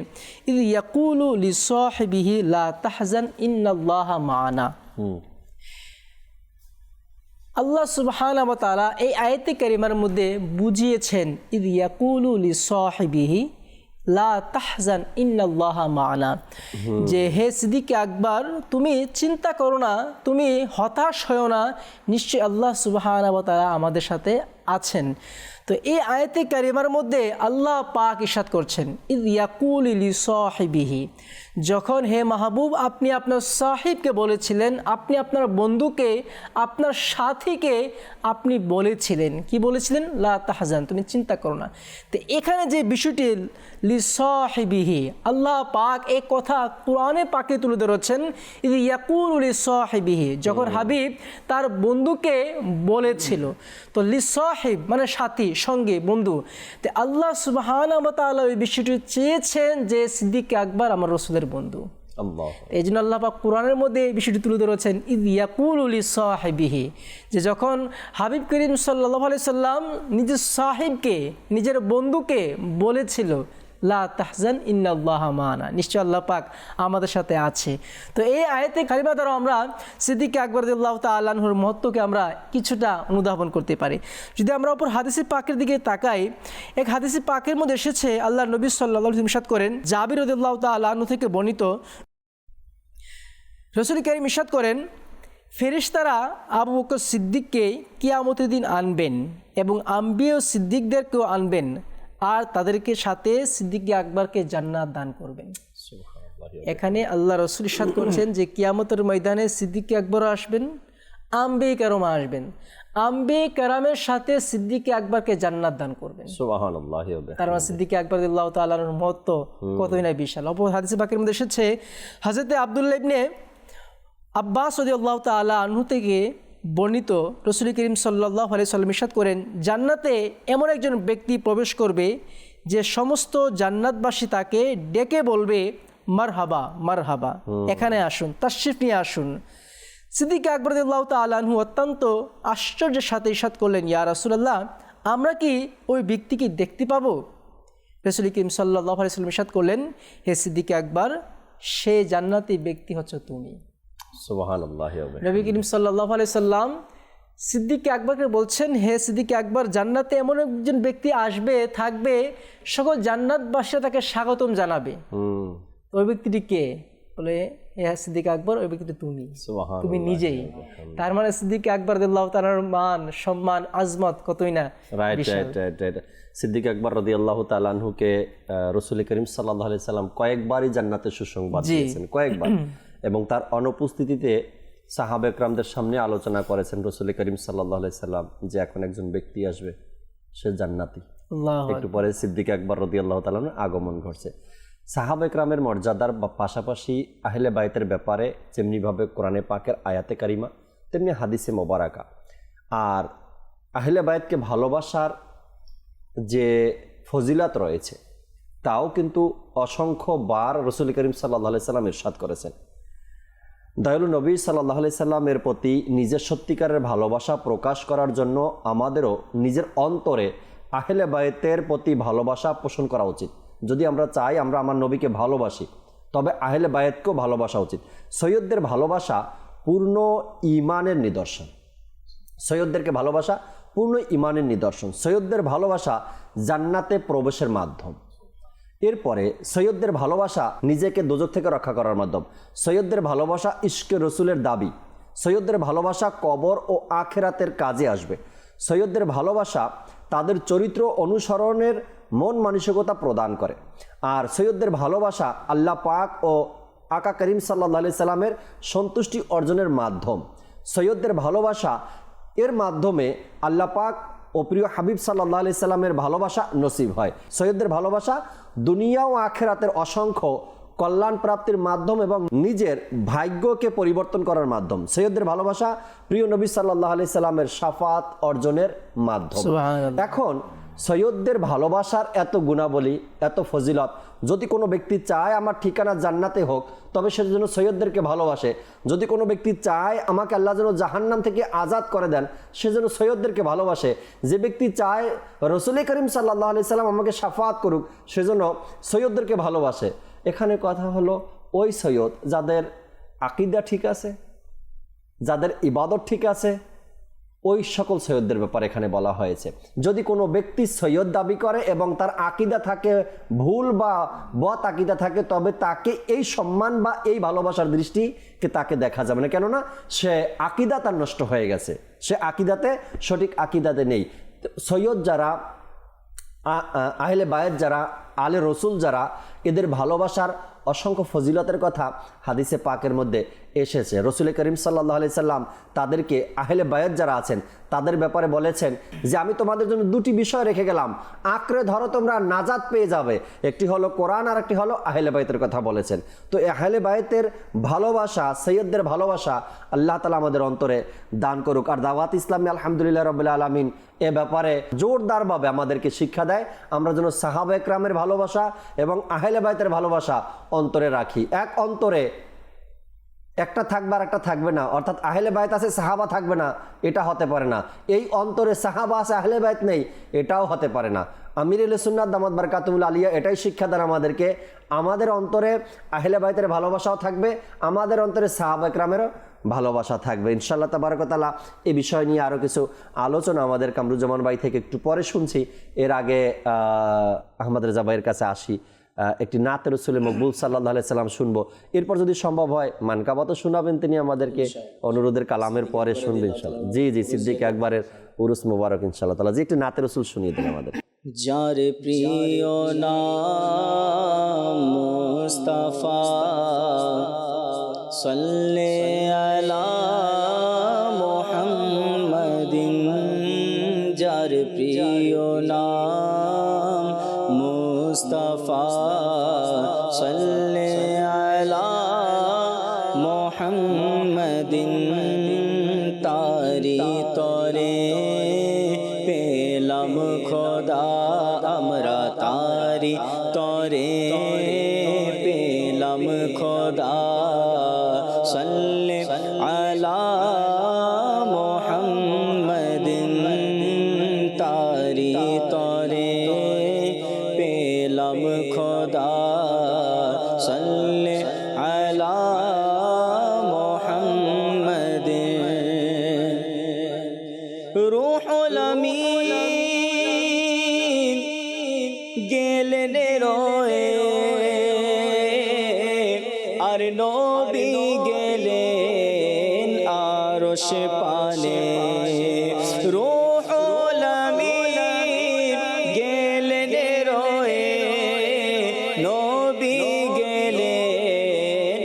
ইয ইয়াকুলু লিসাহিবিহি লা তাহজান ইন্নাল্লাহা মা'ানা। আল্লাহ সুবহানাহু ওয়া তাআলা এই আয়াতে কারিমার মধ্যে বুঝিয়েছেন ইয ইয়াকুলু লিসাহিবিহি লা তাহজান ইন্নাল্লাহা মা'ানা, যে হে সিদ্দিক আকবর, তুমি চিন্তা করো না, তুমি হতাশ হও না, নিশ্চয়ই আল্লাহ সুবহানাহু ওয়া তাআলা আমাদের সাথে আছেন। তো এই আয়াতে কারিমার মধ্যে আল্লাহ পাক ইরশাদ করছেন, ইয ইয়াকুল লি সাহিবিহি, যখন হে মাহবুব আপনি আপনার সাহিবকে বলেছিলেন, আপনি আপনার বন্ধুকে, আপনার সাথীকে আপনি বলেছিলেন, কি বলেছিলেন? লা তাহজান, তুমি চিন্তা করো না। তো এখানে যে বিষয়টি লি সাহিবিহি, আল্লাহ পাক এই কথা কোরআনে পাকে তুলে ধরেছেন, ইয ইয়াকুল লি সাহিবিহি, যখন হাবিব তার বন্ধুকে বলেছিল। তো লি সাহিব মানে সাথী, সঙ্গে, বন্ধু। তো আল্লাহ সুবহানাহু ওয়া তাআলা এই বিষয়টি চেয়েছেন যে সিদ্দিক আকবর আমার রাসূলের বন্ধু। আল্লাহ, এই জন্য আল্লাহ পাক কোরআনের মধ্যে এই বিষয়টি তুলে ধরেছেন, ইয ইয়াকুলু লিসাহিবিহি, যে যখন হাবিব করিম সাল্লাল্লাহু আলাইহি সাল্লাম নিজের সাহিবকে, নিজের বন্ধুকে বলেছিল, লা তাহজান ইন্নাল্লাহা মা'ানা, নিশ্চয় আল্লাহ পাক আমাদের সাথে আছে। তো এই আয়াতে কারিমা দ্বারা আমরা সিদ্দিক আকবর রাদিয়াল্লাহু তাআলা আনহুর মহত্বকে আমরা কিছুটা অনুধাবন করতে পারি। যদি আমরা অপর হাদিসে পাকের দিকে তাকাই, এক হাদিসে পাকের মধ্যে এসেছে, আল্লাহ নবী সাল্লাল্লাহু আলাইহি ওয়াসাল্লাম ইরশাদ করেন, জাবির রাদিয়াল্লাহু তাআলা আনহু থেকে বর্ণিত, রাসূল কারীম ইরশাদ করেন, ফেরেশতারা আবু বকর সিদ্দিককে কিয়ামতের দিন আনবেন এবং আম্বিয়া ও সিদ্দিকদেরকেও আনবেন, আর তাদেরকে সাথে সিদ্দিক আকবরকে জান্নাত দান করবেন। এখানে আল্লাহ রাসূল ইরশাদ করছেন যে কিয়ামতের ময়দানে সিদ্দিক আকবর আসবেন, আম্বিয়া কেরাম আসবেন, আম্বিয়া কেরামের সাথে সিদ্দিক আকবরকে জান্নাত দান করবেন। সুবহানাল্লাহ। তার মানে সিদ্দিক আকবর রাদিয়াল্লাহু তাআলা আনহুর মহত্ব কতই না বিশাল। অপর হাদিসে পাকের মধ্যে এসেছে, হযরত আব্দুল্লাহ ইবনে আব্বাস রাদিয়াল্লাহু তাআলা আনহু থেকে বর্ণিত, রাসূল করিম সাল্লাল্লাহু আলাইহি ওয়াসাল্লাম ইরশাদ করেন, জান্নাতে এমন একজন ব্যক্তি প্রবেশ করবে যে সমস্ত জান্নাতবাসী তাকে ডেকে বলবে, মারহাবা মারহাবা, এখানে আসুন, তাশরিফ নিয়ে আসুন। সিদ্দিক আকবর রাদিয়াল্লাহু তাআলা আনহু অত্যন্ত আশ্চর্যের সাথে ইরশাদ করলেন, ইয়া রাসূলুল্লাহ, আমরা কি ওই ব্যক্তিকে দেখতে পাবো? রাসূল করিম সাল্লাল্লাহু আলাইহি ওয়াসাল্লাম ইরশাদ করলেন, হে সিদ্দিক আকবর, সে জান্নাতি ব্যক্তি হচ্ছে তুমি। সুবহানাল্লাহ। নবী করিম সাল্লাল্লাহু আলাইহি সাল্লাম সিদ্দিক আকবরকে বলছেন, হে সিদ্দিক আকবর, জান্নাতে এমন একজন ব্যক্তি আসবে, থাকবে, সকল জান্নাতবাসীরা তাকে স্বাগতম জানাবে। ওই ব্যক্তিটি কে? বলে, হে সিদ্দিক আকবর, ওই ব্যক্তিটি তুমি, তুমি নিজেই। তার মানে সিদ্দিক আকবর রাদিয়াল্লাহু তাআলার মান, সম্মান, আজমত কতই না বিশাল। সিদ্দিক আকবর রাদিয়াল্লাহু তাআলা আনহুকে রাসূল করিম সাল্লাল্লাহু আলাইহি সাল্লাম কয়েকবারই জান্নাতের সুসংবাদ দিয়েছেন, কয়েকবার। এবং তার অনুপস্থিতিতে সাহাবা একরামদের সামনে আলোচনা করেছেন রাসূল করিম সাল্লাল্লাহু আলাইহি সাল্লাম যে এখন একজন ব্যক্তি আসবে, সে জান্নাতি। একটু পরে সিদ্দিক আকবর রাদিয়াল্লাহু তাআলা আনহুর আগমন ঘটছে। সাহাবা একরামের মর্যাদার পাশাপাশি আহলে বাইতের ব্যাপারে যেমনিভাবে কোরআনে পাকের আয়াতে কারিমা, তেমনি হাদিসে মোবারকা, আর আহলে বাইতকে ভালোবাসার যে ফজিলাত রয়েছে তাও কিন্তু অসংখ্যবার রাসূল করিম সাল্লাল্লাহু আলাইহি সাল্লাম ইরশাদ করেছেন। দয়ালু নবী সাল্লাল্লাহু আলাইহি সাল্লামের প্রতি নিজের সত্যিকারের ভালোবাসা প্রকাশ করার জন্য আমাদেরও নিজের অন্তরে আহলে বাইতের প্রতি ভালোবাসা পোষণ করা উচিত। যদি আমরা চাই আমরা আমার নবীকে ভালোবাসি, তবে আহলে বাইতকেও ভালোবাসা উচিত। সৈয়দদের ভালোবাসা পূর্ণ ঈমানের নিদর্শন, সৈয়দদেরকে ভালোবাসা পূর্ণ ঈমানের নিদর্শন। সৈয়দদের ভালোবাসা জান্নাতে প্রবেশের মাধ্যম। এরপরে সৈয়দদের ভালোবাসা নিজেকে দোজখ থেকে রক্ষা করার মাধ্যম। সৈয়দদের ভালোবাসা ইশকে রসুলের দাবি। সৈয়দদের ভালোবাসা কবর ও আখেরাতের কাজে আসবে। সৈয়দদের ভালোবাসা তাদের চরিত্র অনুসরণের মন মানসিকতা প্রদান করে। আর সৈয়দদের ভালোবাসা আল্লাহ পাক ও আকা করিম সাল্লাল্লাহু আলাইহি সাল্লামের সন্তুষ্টি অর্জনের মাধ্যম। সৈয়দদের ভালোবাসা এর মাধ্যমে আল্লাহ পাক ও প্রিয় হাবিব সাল্লাল্লাহু আলাইহি সাল্লামের ভালোবাসা নসিব হয়। সৈয়দদের ভালোবাসা দুনিয়া ও আখিরাতের অসংখ্য কল্যাণ প্রাপ্তির মাধ্যম এবং নিজের ভাগ্যকে পরিবর্তন করার মাধ্যম। সৈয়দদের ভালোবাসা প্রিয় নবী সাল্লাল্লাহু আলাইহি সাল্লামের শাফাত অর্জনের মাধ্যম। এখন সৈয়দদের ভালোবাসার এত গুণাবলী, এত ফজিলত, যদি কোনো ব্যক্তি চায় আমার ঠিকানা জান্নাতে হোক, তবে সে যেন সৈয়দদেরকে ভালোবাসে। যদি কোনো ব্যক্তি চায় আমাকে আল্লাহ যেন জাহান্নাম থেকে আজাদ করে দেন, সে যেন সৈয়দদেরকে ভালোবাসে। যে ব্যক্তি চায় রাসূল করিম সাল্লাল্লাহু আলাইহি সাল্লাম আমাকে শাফাত করুক, সে যেন সৈয়দদেরকে ভালোবাসে। এখানে কথা হলো ওই সৈয়দ যাদের আকীদা ঠিক আছে, যাদের ইবাদত ঠিক আছে, ওই সকল সৈয়দদের ব্যাপারে এখানে বলা হয়েছে। যদি কোনো ব্যক্তি সৈয়দ দাবি করে এবং তার আকীদা থাকে ভুল বা বদ আকীদা থাকে, তবে তাকে এই সম্মান বা এই ভালোবাসার দৃষ্টিকে তাকে দেখা যাবে না, কেননা সে আকীদা তার নষ্ট হয়ে গেছে, সে আকীদাতে সঠিক আকীদাতে নেই। সৈয়দ যারা আহলে বায়েত যারা, আলে রসুল যারা, এদের ভালোবাসার অসংখ্য ফজিলতের কথা হাদিসে পাকের মধ্যে এসেছে। রসুল করিম সাল্লাল্লাহু আলাইহি সাল্লাম তাদেরকে, আহলে বায়েত যারা আছেন তাদের ব্যাপারে বলেছেন যে আমি তোমাদের জন্য দুটি বিষয় রেখে গেলাম, আঁকড়ে ধরো তোমরা নাজাত পেয়ে যাবে। একটি হলো কোরআন আর একটি হলো আহলে বায়েতের কথা বলেছেন। তো এই আহলে বায়েতের ভালোবাসা, সৈয়দদের ভালোবাসা আল্লাহ তাআলা আমাদের অন্তরে দান করুক। আর দাওয়াত ইসলামী আলহামদুলিল্লাহ রাব্বিল আলামিন এ ব্যাপারে জোরদারভাবে আমাদেরকে শিক্ষা দেয় আমরা যেন সাহাবা একরামের ভালোবাসা এবং আহলে বায়েতের ভালোবাসা অন্তরে রাখি। এক অন্তরে একটা থাকবে আর একটা থাকবে না, অর্থাৎ আহলে বায়েত আছে সাহাবা থাকবে না, এটা হতে পারে না। এই অন্তরে সাহাবা আছে আহলে বায়েত নেই, এটাও হতে পারে না। আমির আহলে সুন্নাত দামাত বারকাতুহুল আলিয়া এটাই শিক্ষা দেন আমাদেরকে, আমাদের অন্তরে আহলে বায়েতের ভালোবাসাও থাকবে, আমাদের অন্তরে সাহাবা একরামেরও ভালোবাসা থাকবে। ইনশাআল্লাহ তাবারক ওয়া তাআলা এই বিষয় নিয়ে আরও কিছু আলোচনা আমাদের কামরুজ্জামান ভাই থেকে একটু পরে শুনছি। এর আগে আহমদ রেজা ভাইয়ের কাছে আসি, একটি নাতে রসুল মকবুল সাল্লাল্লাহু আলাইহি সাল্লাম শুনবো। এরপর যদি সম্ভব হয় মানকাবাতও শোনাবেন তিনি আমাদেরকে, অনুরোধের কালামের পরে শুনবেন ইনশাআল্লাহ। জি জি, সিদ্দিক আকবরের উরুস মুবারক ইনশাআল্লাহ তাআলা। জি, একটি নাতে রসুল শুনিয়ে দিন আমাদের। যার প্রিয় নাম মুস্তাফা সাল্লে আলা মুহাম্মাদিন, যার প্রিয় নাম মুস্তাফা সাল্লে আলা মুহাম্মাদিন, তারি তরে পেলাম খোদা আমরা, তারি তরে পেলাম খোদা সাল্লে আলা মুহাম্মাদিন, তারি তরে পেলাম খোদা সাল্লে আলা মুহাম্মাদিন। রূহুল আমিন গেলেন রয়ে আর নবী গেলেন আরশ পানে, রূহুল আমিন গেলেন রয়ে নবী গেলেন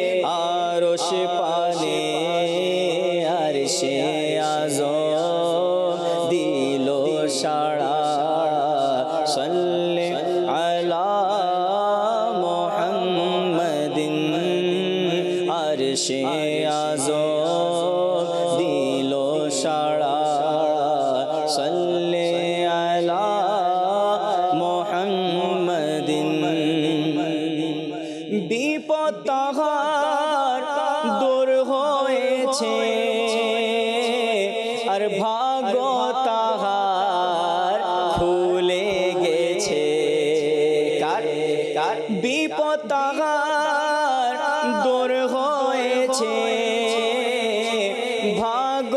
আরশ পানে, আরশে আযম দিল সাড়া সাল্লে আলা মুহাম্মাদিন, আরশে আযম দিল সাড়া সাল্লে আলা মুহাম্মাদিন। বিপদ তাহার দূর হয়েছে আর ভাগ্য তাহার খুলে গেছে, কার কার বিপদ তাহার দূর হয়েছে, ভাগ্য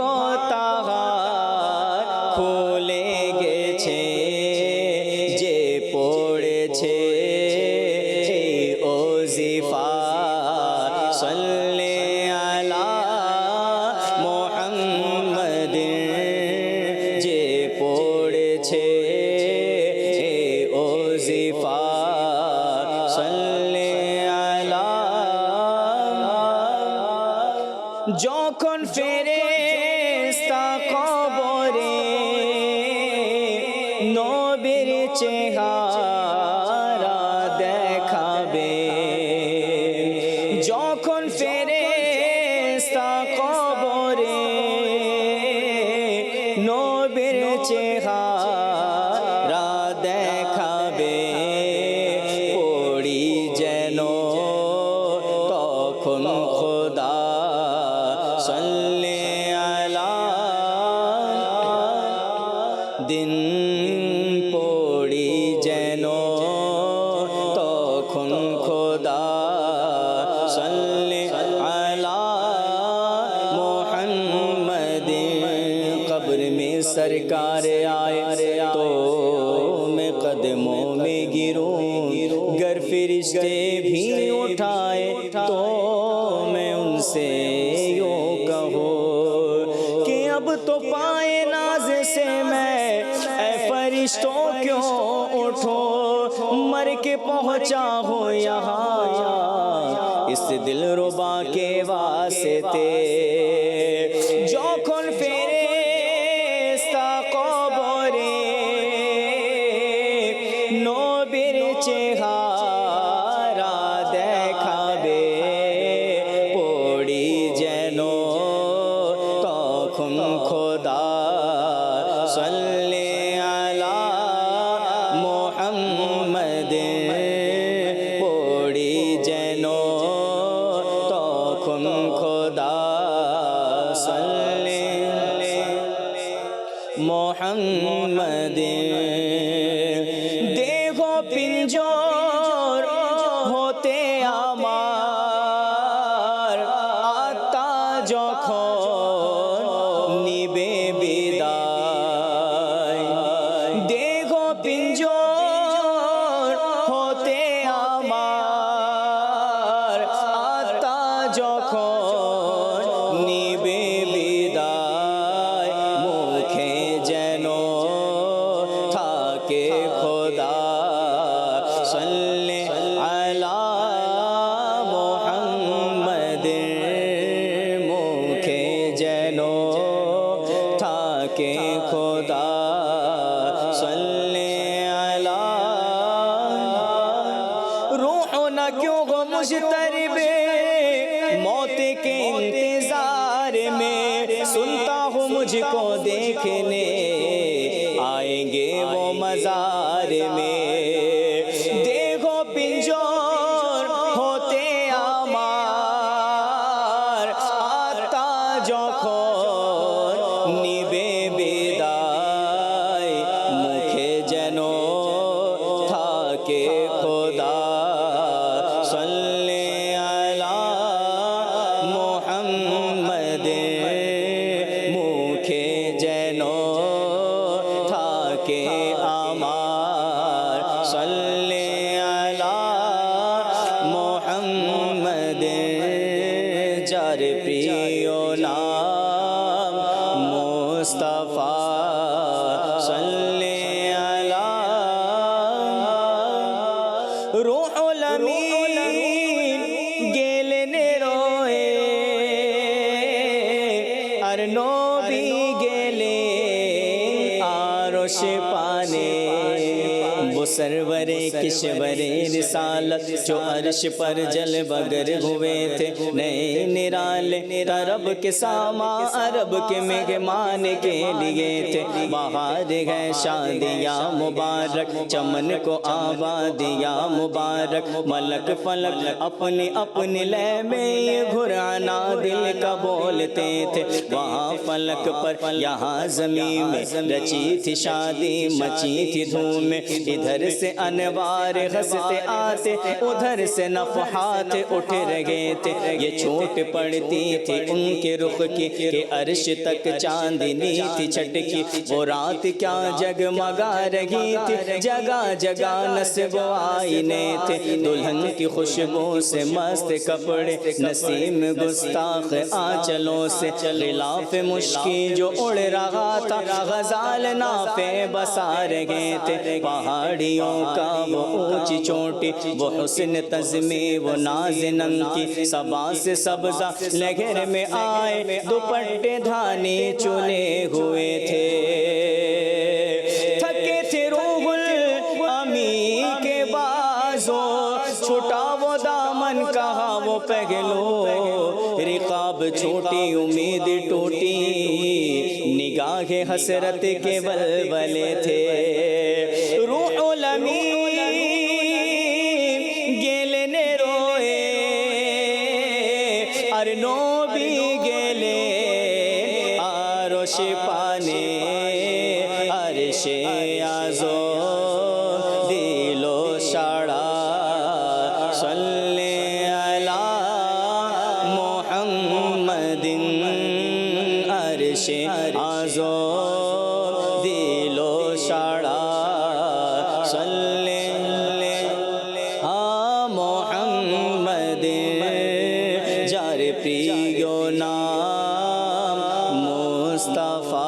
তাহার খুলে গেছে, যে পড়েছে ওজিফা সাল্লে আলা মুহাম্মাদিন, যে পড়েছে ওজিফা সাল্লে আলা, যখন ফেরেশতা কবরে নবীর চেহারা দেখাবে, যখন ফেরেশতা কবরে নবীর চেহারা দেখাবে, পড়ি যেন তখন খোদা সাল্লে আলা, দিন পড়ি যেন তখন খোদা সাল্লে আলা মুহাম্মাদিন। कब्र में सरकार आए तो मैं कदमों में गिरूं, गर फरिश्ते भी उठाए तो मैं उनसे यूं कहूं कि अब तो पाए नाज से मैं ए फरिश्तों क्यों उठ चाहो यहाँ इस दिलरुबा के वास्ते যখন ফেরেশতা কবরে নবীর চেহারা দেখাবে পড়ি যেন তখন খোদা সাল্লি আলা মুহাম্মদ পড়ি যেন তখন খোদা সাল্লি মুহাম্মদ দেহ পিঞ্জর হতে আমার আত্মা যখন নিবে বিদায় দেহ পিঞ্জর হতে আমার আত্মা যখন নিবে বিদায় মুখে যেন থাকে খোদা সাল্লি আলা মুহাম্মদ মুখে যেন থাকে খোদা সাল্লি আলা रूह न क्यों गो मुश्तरबे मौत के इंतजार में सुनता हूँ मुझको देखने आएंगे वो मजार में देखो पिंजोर होते আমার আত্মা যখন নিবে বিদায় মুখে যেন থাকে খোদা সাল্লি আলা মুহাম্মদ মুখে যেন থাকে আমার সাল্লি আলা মুহাম্মদ যার প্রিয় নাম মুস্তাফা সাল্লি আলা রূহুল আমিন গেলেন রয়ে আর নবী গেলেন আরশে পানে वो सरवरे किशवरे रिसालत जो अर्श पर जल बगर हुए थे नए निराले अरब के सामा अरब के मेहमान के लिए थे बाहर गए शादियाँ मुबारक चमन को आबादियाँ मुबारक मलक फलक अपने अपने लय में ये घुराना दिल का बोलते थे वहाँ फलक पर यहाँ जमीन में रची थी शादी मची थी धूम इधर से अनवार हंसते आते उधर से नफहात उठ रहे थे ये छूट पड़ती थी उनके रुख की कि अर्श तक चांदनी थी छटकी वो रात क्या जगमगा रही थी जगह जगह नस्ब आईने थे दुल्हन की खुशबू से मस्त कपड़े नसीम गुस्ताख आंचलों से खिलाफ मुश्की जो उड़ रहा था गजाल नाफे बसा रहे थे पहाड़ियों का वो ऊंची चोटी वो हुस्न तज़्मी वो नाज़िनन की सबा से सब्ज़ा लहर में आए दुपट्टे धानी चुने हुए थे थके थे रूहुल अमी के बाजों छुटा वो दामन कहा वो पहलू रिकाब छोटी उम्मीद टूटी निगाहे हसरत के बलबले थे रूहुल अमीन गेलेन रोए আর নবী গেলে আরশে পানে আরশে আজো দিল সাড়া সাল্লি আলা মুহাম্মাদিন আরশে আজো দিল সাড়া সাল্লি আ মুহাম্মাদ যার প্রিয় নাম মুস্তাফা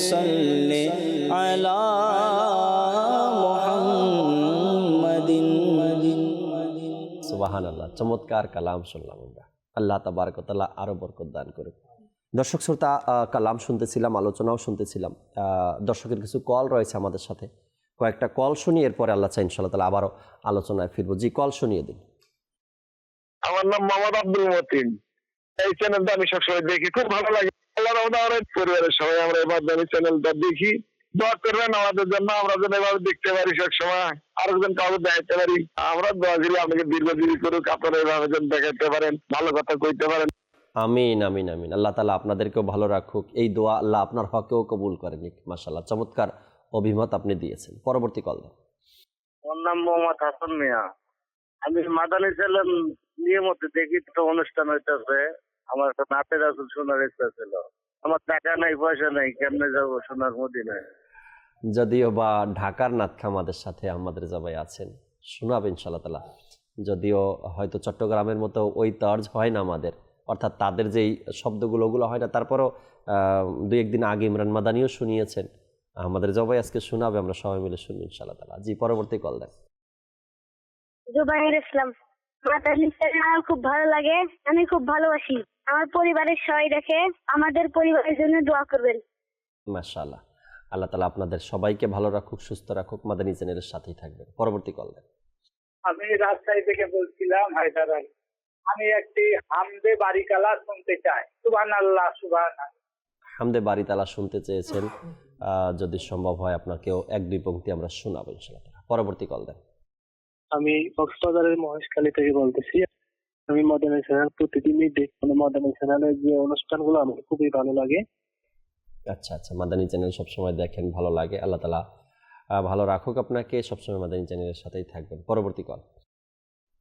सल्ले अला मुहम्मदिन। সুবহানাল্লাহ, চমৎকার কালাম শুনলাম আমরা। আল্লাহ তাবারক ওয়া তাআলা আরো বরকত দান করুন। দর্শক শ্রোতা, কালাম শুনতেছিলাম, আলোচনাও শুনতেছিলাম। দর্শকের কিছু কল রয়েছে আমাদের সাথে, কয়েকটা কল শুনি, এরপরে আল্লাহ চাই ইনশাআল্লাহ তাআলা আবারও আলোচনায় ফিরবো। জি, কল শুনিয়ে দিন। আমার নাম মোহাম্মদ আব্দুল মতিন। এই চ্যানেলটা আমি সবসময় দেখি, খুব ভালো লাগে। আল্লাহর রহমতে আমরা পরিবারের সবাই আমরা এবার এই চ্যানেলটা দেখি। দোয়া করবেন আমাদের জন্য, আমরা যেন এভাবে দেখতে পারি সবসময়, আরেকজন কাউকে দেখাতে পারি। আমরা দোয়া করি আপনাকে দীর্ঘজীবী করুক, আপনারা এভাবে যেন দেখাতে পারেন, ভালো কথা কইতে পারেন। আমিন আমিন আমিন। আল্লাহ তাআলা আপনাদেরকেও ভালো রাখুক, এই দোয়া আল্লাহ আপনার হকেও কবুল করে নিক। মাশাআল্লাহ, চমৎকার অভিমত আপনি দিয়েছেন। পরবর্তী কল দেন। আমার নাম মোহাম্মদ হাসান মিয়া। আমি মাদানী চ্যানেল নিয়মিত দেখি, তো অনুষ্ঠান হইতেছে, আমার একটা নাতে রাসূল শোনার ইচ্ছা ছিল। আমার টাকা নাই, পয়সা নাই, কেমনে যাবো সোনার মদিনায়? যদিও বা ঢাকার নাতখা আমাদের সাথে আমাদের সবাই আছেন, শোনাবে ইনশাআল্লাহ তাআলা। যদিও হয়তো চট্টগ্রামের মতো ওই তর্জ হয় না আমাদের, অর্থাৎ তাদের যেই শব্দগুলো ওগুলো হয় না, তারপরও দুই একদিন আগে ইমরান মাদানিও শুনিয়েছেন, আমাদের সবাই আজকে শোনাবে, আমরা সবাই মিলে শুনবো ইনশাআল্লাহ তাআলা। জি, পরবর্তী কল দেন। জুবাইর ইসলাম। মাতালি চ্যানেল আমার খুব ভালো লাগে, আমি খুব ভালোবাসি। আমার পরিবারের সবাই দেখে, আমাদের পরিবারের জন্য দোয়া করবেন। মাশাআল্লাহ, আল্লাহ তাআলা আপনাদের সবাইকে ভালো রাখুক, সুস্থ রাখুক, মাদানী চ্যানেলের সাথেই থাকবেন। পরবর্তী কল দেন। আমি রাজশাহী থেকে বলছিলাম, হায়দার আলী। আমি একটি হামদে বারিকালা শুনতে চাই। সুবহানাল্লাহ, সুবহানাল্লাহ। হামদে বাড়ি তালা শুনতে চেয়েছেন, যদি সম্ভব হয় আপনাকেও এক দুই পংক্তি আমরা শোনাবো ইনশাআল্লাহ তাআলা। পরবর্তী কল দেন। আমি কক্সবাজারের মহেশখালী থেকে বলতেছি। আমি মাদানী চ্যানেল প্রতিদিনই দেখি, মাদানী চ্যানেলের যে অনুষ্ঠানগুলো আমার খুবই ভালো লাগে। আচ্ছা আচ্ছা, মাদানী চ্যানেল সবসময় দেখেন, ভালো লাগে। আল্লাহ তাআলা ভালো রাখুক আপনাকে, সবসময় মাদানী চ্যানেলের সাথেই থাকবেন। পরবর্তী কল।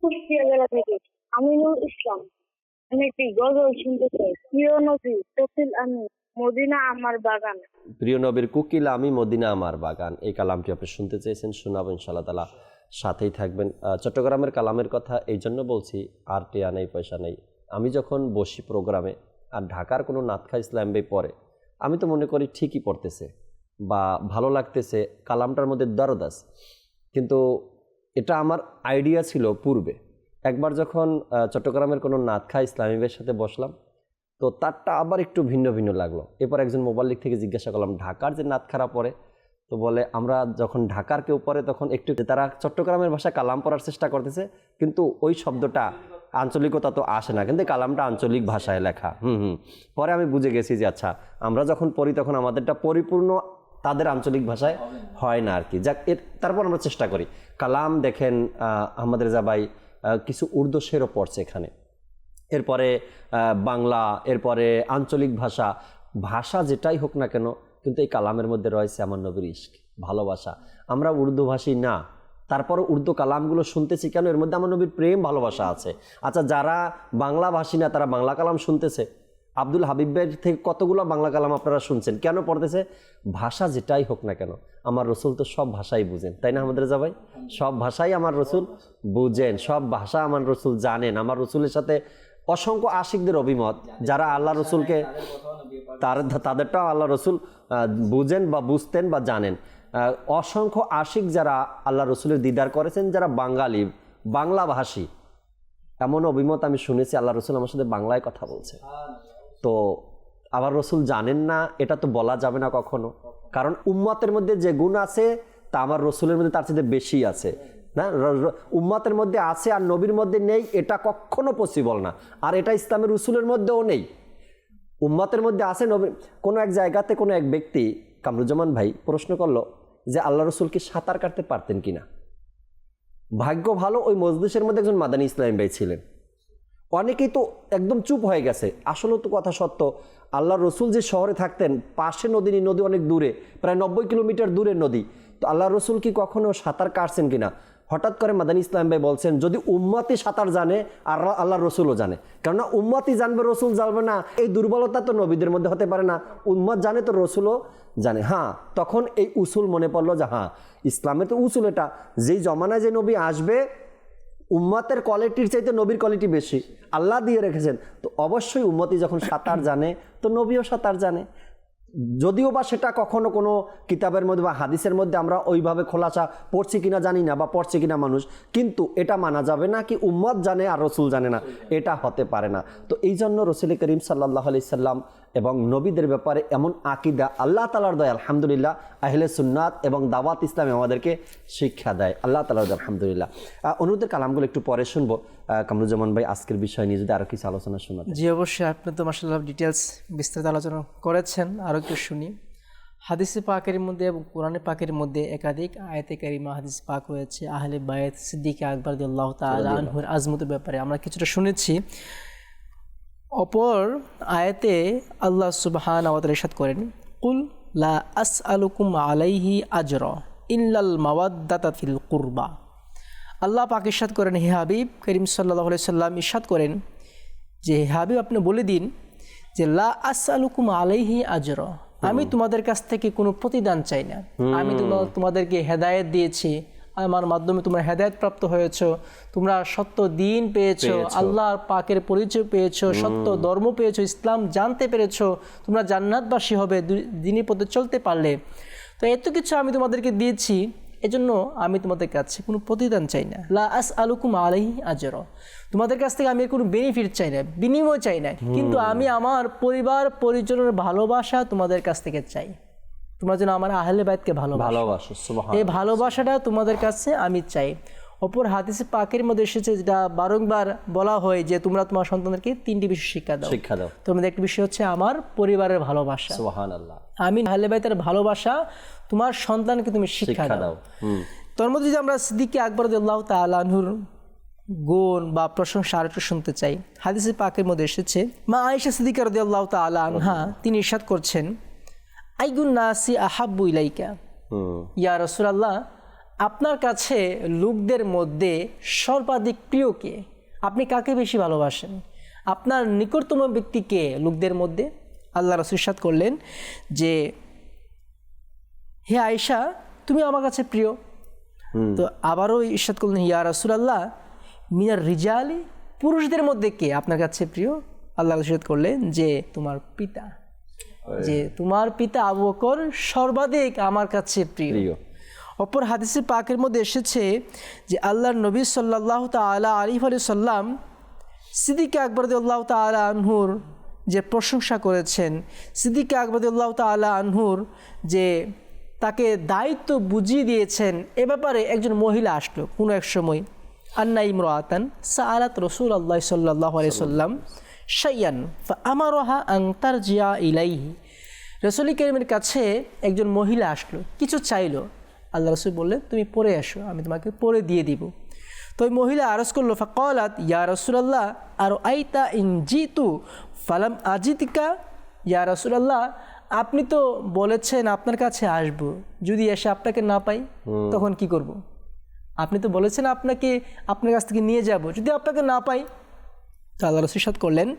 কুষ্টিয়া জেলা থেকে আমিনুল ইসলাম। আমি একটি গজল শুনতে চাই। প্রিয় নবী তফিল আমি মদিনা আমার বাগান। প্রিয় নবীর কুকিল আমি মদিনা আমার বাগান, এই কালামটি আপনি শুনতে চেয়েছেন, শোনাবো ইনশাআল্লাহ তাআলা, সাথেই থাকবেন। চট্টগ্রামের কালামের কথা এই জন্য বলছি, আর টিয়া নেই, পয়সা নেই। আমি যখন বসি প্রোগ্রামে, আর ঢাকার কোনো নাতখা ইসলাম ভাই পড়ে, আমি তো মনে করি ঠিকই পড়তেছে বা ভালো লাগতেছে, কালামটার মধ্যে দরদ আছে। কিন্তু এটা আমার আইডিয়া ছিল পূর্বে। একবার যখন চট্টগ্রামের কোনো নাতখা ইসলামী ভাইয়ের সাথে বসলাম, তো তারটা আবার একটু ভিন্ন ভিন্ন লাগলো। এরপর একজন মোবাল্লিক থেকে জিজ্ঞাসা করলাম, ঢাকার যে নাতখারা পড়ে, তো বলে আমরা যখন ঢাকার কেউ পড়ে তখন একটু, তারা চট্টগ্রামের ভাষায় কালাম পড়ার চেষ্টা করতেছে, কিন্তু ওই শব্দটা আঞ্চলিকতা তো আসে না, কিন্তু কালামটা আঞ্চলিক ভাষায় লেখা। পরে আমি বুঝে গেছি যে আচ্ছা, আমরা যখন পড়ি তখন আমাদেরটা পরিপূর্ণ তাদের আঞ্চলিক ভাষায় হয় না আর কি। যাক, তারপর আমরা চেষ্টা করি। কালাম দেখেন আমাদের জাবাই কিছু উর্দু শেরও পড়ছে এখানে, এরপরে বাংলা, এরপরে আঞ্চলিক ভাষা, ভাষা যেটাই হোক না কেন, কিন্তু এই কালামের মধ্যে রয়েছে আমার নবীর ইশক, ভালোবাসা। আমরা উর্দু ভাষী না, তারপরে উর্দু কালামগুলো শুনতেছি কেন? এর মধ্যে আমার নবীর প্রেম, ভালোবাসা আছে। আচ্ছা, যারা বাংলা ভাষী না তারা বাংলা কালাম শুনতেছে, আব্দুল হাবিবের থেকে কতগুলো বাংলা কালাম আপনারা শুনছেন, কেন পড়তেছে? ভাষা যেটাই হোক না কেন, আমার রসুল তো সব ভাষাই বুঝেন, তাই না আমাদের জাবাই? সব ভাষাই আমার রসুল বুঝেন, সব ভাষা আমার রসুল জানেন। আমার রসুলের সাথে অসংখ্য আশিকদের অভিমত, যারা আল্লাহ রসুলকে তাদেরটাও আল্লাহ রসুল বুঝেন বা বুঝতেন বা জানেন। অসংখ্য আশিক যারা আল্লাহ রসুলের দিদার করেছেন, যারা বাঙালি, বাংলা ভাষী, এমন অভিমত আমি শুনেছি আল্লাহ রসুল আমার সাথে বাংলায় কথা বলছে। তো আবার রসুল জানেন না, এটা তো বলা যাবে না কখনো, কারণ উম্মতের মধ্যে যে গুণ আছে তা আমার রসুলের মধ্যে তার চেয়ে বেশি আছে না। উম্মতের মধ্যে আছে আর নবীর মধ্যে নেই, এটা কখনো পসিবল না। আর এটা ইসলামের রসুলের মধ্যেও নেই, উম্মতের মধ্যে আছে, নবী। কোনো এক জায়গাতে কোনো এক ব্যক্তি, কামরুজ্জামান ভাই, প্রশ্ন করলো যে আল্লাহ রসুল কি সাঁতার কাটতে পারতেন কিনা। ভাগ্য ভালো ওই মজলিসের মধ্যে একজন মাদানী ইসলাম ভাই ছিলেন। অনেকেই তো একদম চুপ হয়ে গেছে। আসলে তো কথা সত্য, আল্লাহ রসুল যে শহরে থাকতেন, পাশে নদী, নদী অনেক দূরে, প্রায় 90 কিলোমিটার দূরের নদী। তো আল্লাহ রসুল কি কখনো সাঁতার কাটছেন কিনা? হঠাৎ করে মাদানী ইসলাম ভাই বলছেন, যদি উম্মতি সাঁতার জানে আর আল্লাহ রসুলও জানে, কেননা উম্মতি জানবে, রসুল জানবে না, এই দুর্বলতা তো নবীদের মধ্যে হতে পারে না। উম্মত জানে তো রসুলও জানে। হ্যাঁ, তখন এই উসুল মনে পড়লো যে হ্যাঁ, ইসলামে তো উসুল এটা, যেই জমানায় যে নবী আসবে, উম্মতের কোয়ালিটির চাইতে নবীর কোয়ালিটি বেশি আল্লাহ দিয়ে রেখেছেন। তো অবশ্যই উম্মতি যখন সাঁতার জানে, তো নবীও সাঁতার জানে। যদিও বা সেটা কখনো কোনো কিতাবের মধ্যে বা হাদিসের মধ্যে আমরা ওইভাবে খোলাসা পড়ছি কিনা জানি না, বা পড়ছে কিনা মানুষ, কিন্তু এটা মানা যাবে না কি উম্মত জানে আর রসুল জানে না, এটা হতে পারে না। তো এই জন্য রসুল করিম সাল্লাল্লাহু আলাইহি সাল্লাম এবং নবীদের ব্যাপারে এমন আকিদা আল্লাহ তাআলার দয়া, আলহামদুলিল্লাহ, আহলে সুন্নাত এবং দাওয়াত ইসলামে আমাদেরকে শিক্ষা দেয়, আল্লাহ তাআলার দয়া, আলহামদুলিল্লাহ। অনুরোধের কালামগুলো একটু পরে শুনবো। কামরুজ্জামান ভাই, আজকের বিষয় নিয়ে যদি আরো কিছু আলোচনা শোনাতে। জি অবশ্যই, আপনি তো মাশাআল্লাহ ডিটেলস বিস্তারিত আলোচনা করেছেন, আরও একটু শুনি। হাদিসে পাকের মধ্যে এবং কোরআনে পাকের মধ্যে একাধিক আয়াতে কারিমা হাদিস পাক রয়েছে আহলে বায়ত সিদ্দিক আকবর রাদিয়াল্লাহু তাআলা আনহুর আজমতের ব্যাপারে আমরা কিছুটা শুনেছি। অপর আয়াতে আল্লাহ সুবহানাহু ওয়া তাআলা ইরশাদ করেন, কুল লা আসআলুকুম আলাইহি আজরা ইল্লাল মাওয়াদ্দাতা ফিল কুরবা। আল্লাহ পাক ইরশাদ করেন, হে হাবিব করিম সাল্লাল্লাহু আলাইহি সাল্লাম ইরশাদ করেন যে হে হাবিব আপনি বলে দিন যে লা আসআলুকুম আলাইহি আজরা, আমি তোমাদের কাছ থেকে কোনো প্রতিদান চাই না। আমি তোমাদেরকে হেদায়েত দিয়েছি, আমার মাধ্যমে তোমরা হেদায়েত প্রাপ্ত হয়েছো, তোমরা সত্য দিন পেয়েছো, আল্লাহর পাকের পরিচয় পেয়েছো, সত্য ধর্ম পেয়েছো, ইসলাম জানতে পেরেছো, তোমরা জান্নাতবাসী হবে দিনের পথে চলতে পারলে। তো এত কিছু আমি তোমাদেরকে দিয়েছি, এজন্য আমি তোমাদের কাছে কোনো প্রতিদান চাই না। লা আসআলুকুম আলাইহি আজরা, তোমাদের কাছ থেকে আমি কোনো বেনিফিট চাই না, বিনিময় চাই না, কিন্তু আমি আমার পরিবার পরিজনের ভালোবাসা তোমাদের কাছ থেকে চাই। তোমরা যেন আমার আহলে বাইতকে ভালোবাসো, এই ভালোবাসাটা তোমাদের কাছে আমি চাই। অপর হাদিসে পাকের মধ্যে এসেছে, যেটা বারংবার বলা হয় যে তোমরা তোমার সন্তানদেরকে 3টি বিষয় শিক্ষা দাও। তোমাদের একটি বিষয় হচ্ছে আমার পরিবারের ভালোবাসা, সুবহানাল্লাহ, আমি আহলে বাইতের ভালোবাসা তোমার সন্তানকে তুমি শিক্ষা দাও। তোর মধ্যে যদি আমরা সিদ্দিক আকবর রাদিয়াল্লাহু তাআলা আনহুর গুণ বা প্রশংসা আরেকটু শুনতে চাই। হাদিসে পাকের মধ্যে এসেছে, মা আয়েশা সিদ্দিকা রাদিয়াল্লাহু তাআলা আনহা তিনি ইরশাদ করছেন, আইগুন নাসি আহাব্বু ইলাইকা, ইয়া রাসূলুল্লাহ, আপনার কাছে লোকদের মধ্যে সর্বাধিক প্রিয় কে? আপনি কাকে বেশি ভালোবাসেন? আপনার নিকটতম ব্যক্তিকে লোকদের মধ্যে? আল্লাহ রাসূল ইরশাদ করলেন যে হে আয়েশা, তুমি আমার কাছে প্রিয়। তো আবারও ইরশাদ করলেন, ইয়া রাসূলুল্লাহ, মিনার রিজালি, পুরুষদের মধ্যে কে আপনার কাছে প্রিয়? আল্লাহ রাসূল ইরশাদ করলেন যে তোমার পিতা, যে তোমার পিতা আবু বকর সর্বাধিক আমার কাছে প্রিয়। অপর হাদিসে পাকের মধ্যে এসেছে যে আল্লাহর নবী সাল্লাল্লাহু তাআলা আলাইহি ওয়াসাল্লাম সিদ্দিক আকবর রাদিয়াল্লাহু তাআলা আনহুর যে প্রশংসা করেছেন, সিদ্দিক আকবর রাদিয়াল্লাহু তাআলা আনহুর যে তাকে দায়িত্ব বুঝিয়ে দিয়েছেন। এ ব্যাপারে একজন মহিলা আসলো কোনো এক সময়, আন্না ইমরাতান সাআলাত রাসূলুল্লাহ সাল্লাল্লাহু আলাইহি ওয়াসাল্লাম শাইয়ান ফাআমারাহা আন তারজিয়া ইলাইহি। রাসূল কারীমের কাছে একজন মহিলা আসলো, কিছু চাইলো। আল্লাহ রাসূল বললেন, তুমি পড়ে আসো, আমি তোমাকে পড়ে দিয়ে দিব। তো ওই মহিলা আরজ করলো, ফাকালাত ইয়া রাসূলুল্লাহ আর আইতা ইন জিতু ফালাম আজিতিকা, ইয়া রাসূলুল্লাহ, আপনি তো বলেছেন আপনার কাছে আসবো, যদি এসে আপনাকে না পাই তখন কি করব? আপনি তো বলেছেন আপনার কাছ থেকে নিয়ে যাব, যদি আপনাকে না পাই? তো আল্লাহ রাসূল ইরশাদ করলেন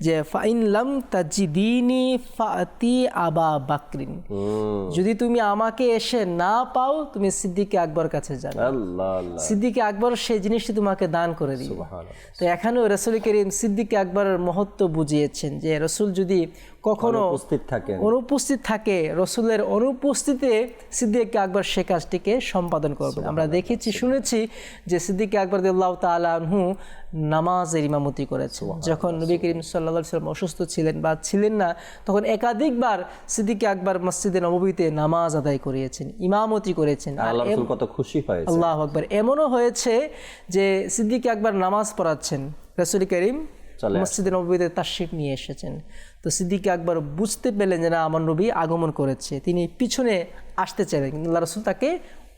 যে ফাইন লাম তাজিদিনি ফাতি আবা বাকরিন, যদি তুমি আমাকে এসে না পাও তুমি সিদ্দিক আকবর কাছে যাবে, সিদ্দিক আকবর সেই জিনিসটি তোমাকে দান করে দিবে। তো এখানেও রাসূল করিম সিদ্দিক আকবরের মহত্ব বুঝিয়েছেন যে রাসূল যদি কখনো অনুপস্থিত থাকে, রাসূলের অনুপস্থিতিতে সিদ্দিক আকবর সে কাজটিকে সম্পাদন করবে। আমরা দেখেছি শুনেছি যে সিদ্দিক আকবর রাদিয়াল্লাহু তাআলা আনহু নামাজের ইমামতি করেছেন। যখন নবী করিম সাল্লাল্লাহু আলাইহি ওয়াসাল্লাম অসুস্থ ছিলেন বা ছিলেন না, তখন একাধিকবার সিদ্দিক আকবর মসজিদে নববীতে নামাজ আদায় করিয়েছেন, ইমামতি করেছেন। আল্লাহ রাসূল কত খুশি হয়েছেন, আল্লাহু আকবার। এমনও হয়েছে যে সিদ্দিক আকবর নামাজ পড়াচ্ছেন, রাসূল করিম মসজিদে নববীতে তাশরিফ নিয়ে এসেছেন। তো সিদ্দিক আকবর বুঝতে পেলেন যে না, আমার নবী আগমন করেছে, তিনি পিছনে আসতে চাইলেন, কিন্তু আল্লাহ রাসূল তাকে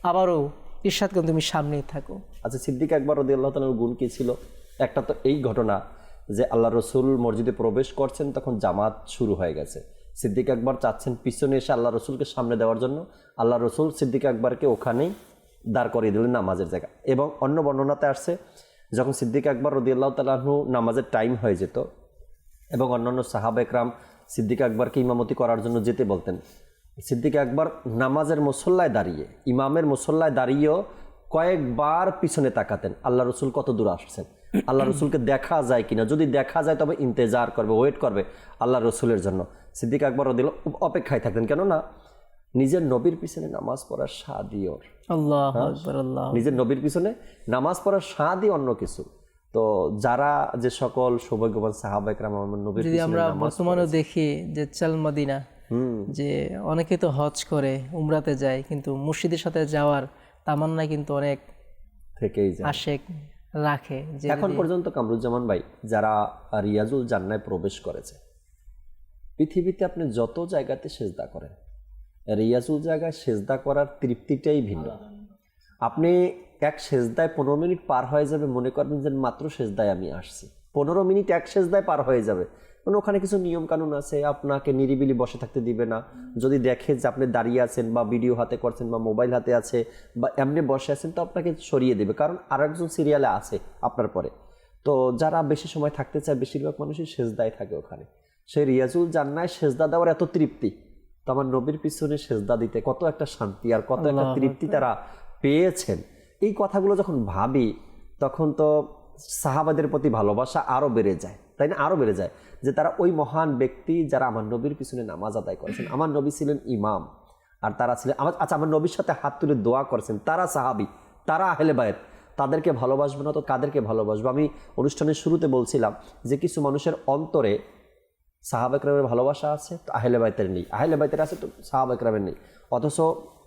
আবারও ইরশাদ করেন, তুমি সামনেই থাকো। আচ্ছা, সিদ্দিক আকবর রাদিয়াল্লাহু তাআলার গুণ কি ছিল? একটা তো এই ঘটনা যে আল্লাহ রসুল মসজিদে প্রবেশ করছেন, তখন জামাত শুরু হয়ে গেছে। সিদ্দিক আকবর চাচ্ছেন পিছনে এসে আল্লাহ রসুলকে সামনে দেওয়ার জন্য, আল্লাহ রসুল সিদ্দিক আকবরকে ওখানেই দাঁড় করিয়ে দিলেন নামাজের জায়গা। এবং অন্য বর্ণনাতে আসছে, যখন সিদ্দিক আকবর রাদিয়াল্লাহু তাআলা আনহু নামাজের টাইম হয়ে যেত এবং অন্যান্য সাহাবা একরাম সিদ্দিক আকবরকে ইমামতি করার জন্য যেতে বলতেন, সিদ্দিক আকবর নামাজের মুসল্লায় দাঁড়িয়ে, ইমামের মুসল্লায় দাঁড়িয়েও কয়েকবার পিছনে তাকাতেন, আল্লাহ রসুল কত দূর আসছেন। আল্লাহ রসুলকে দেখা যায় কিনা, যদি দেখা যায় তবে ইন্তেজার করবে, ওয়েট করবে আল্লাহ রসুলের জন্য। সিদ্দিক আকবর রাদিয়াল্লাহু অপেক্ষায় থাকতেন, কেননা নিজের নবীর পিছনে নামাজ পড়ার স্বাদই ওর, আল্লাহু আকবার, আল্লাহ, নিজের নবীর পিছনে নামাজ পড়ার স্বাদই অন্য কিছু। তো যারা যে সকল সৌভাগ্যবান সাহাবা ইকরাম আমার নবীর যদি আমরা বর্তমানে দেখি যে চাল মদিনা, যে অনেকে তো হজ করে, উমরাতে যায়, কিন্তু মুর্শিদের সাথে যাওয়ার তামান্না কিন্তু অনেক থেকেই যায়, আশেক রাখে। যে এখন পর্যন্ত কামরুজ্জামান ভাই যারা রিয়াজুল জান্নায় প্রবেশ করেছে, পৃথিবীতে আপনি যত জায়গাতে সেজদা করেন, রিয়াজুল জায়গায় সেজদা করার তৃপ্তিটাই ভিন্ন। আপনি এক সেজদায় 15 মিনিট পার হয়ে যাবে, মনে করবেন যে মাত্র সেজদায় আমি আসছি, 15 মিনিট এক সেজদায় পার হয়ে যাবে। কারণ ওখানে কিছু নিয়ম কানুন আছে, আপনাকে নিরিবিলি বসে থাকতে দিবে না। যদি দেখে যে আপনি দাঁড়িয়ে আছেন বা ভিডিও হাতে করছেন বা মোবাইল হাতে আছে বা এমনি বসে আছেন, তো আপনাকে সরিয়ে দেবে, কারণ আরেকজন সিরিয়ালে আছে আপনার পরে। তো যারা বেশি সময় থাকতে চায়, বেশিরভাগ মানুষই সেজদায় থাকে ওখানে। সেই রিয়াজুল জান্নায় সেজদা দেওয়ার এত তৃপ্তি, তো আমার নবীর পিছনে সেজদা দিতে কত একটা শান্তি আর কত একটা তৃপ্তি তারা পেয়েছেন। এই কথাগুলো যখন ভাবি তখন তো সাহাবাদের প্রতি ভালোবাসা আরও বেড়ে যায়, তাই না? আরও বেড়ে যায় যে তারা ওই মহান ব্যক্তি যারা আমার নবীর পিছনে নামাজ আদায় করেছেন। আমার নবী ছিলেন ইমাম, আর তারা ছিলেন আমার নবীর সাথে হাত তুলে দোয়া করেছেন, তারা সাহাবী, তারা আহলে বায়ত। তাদেরকে ভালোবাসবো না তো কাদেরকে ভালোবাসবো? আমি অনুষ্ঠানের শুরুতে বলছিলাম যে কিছু মানুষের অন্তরে সাহাবা ইকরামের ভালোবাসা আছে, তো আহলে বায়তের নেই, আহলে বায়তের আছে তো সাহাবা ইকরামের নেই। অথচ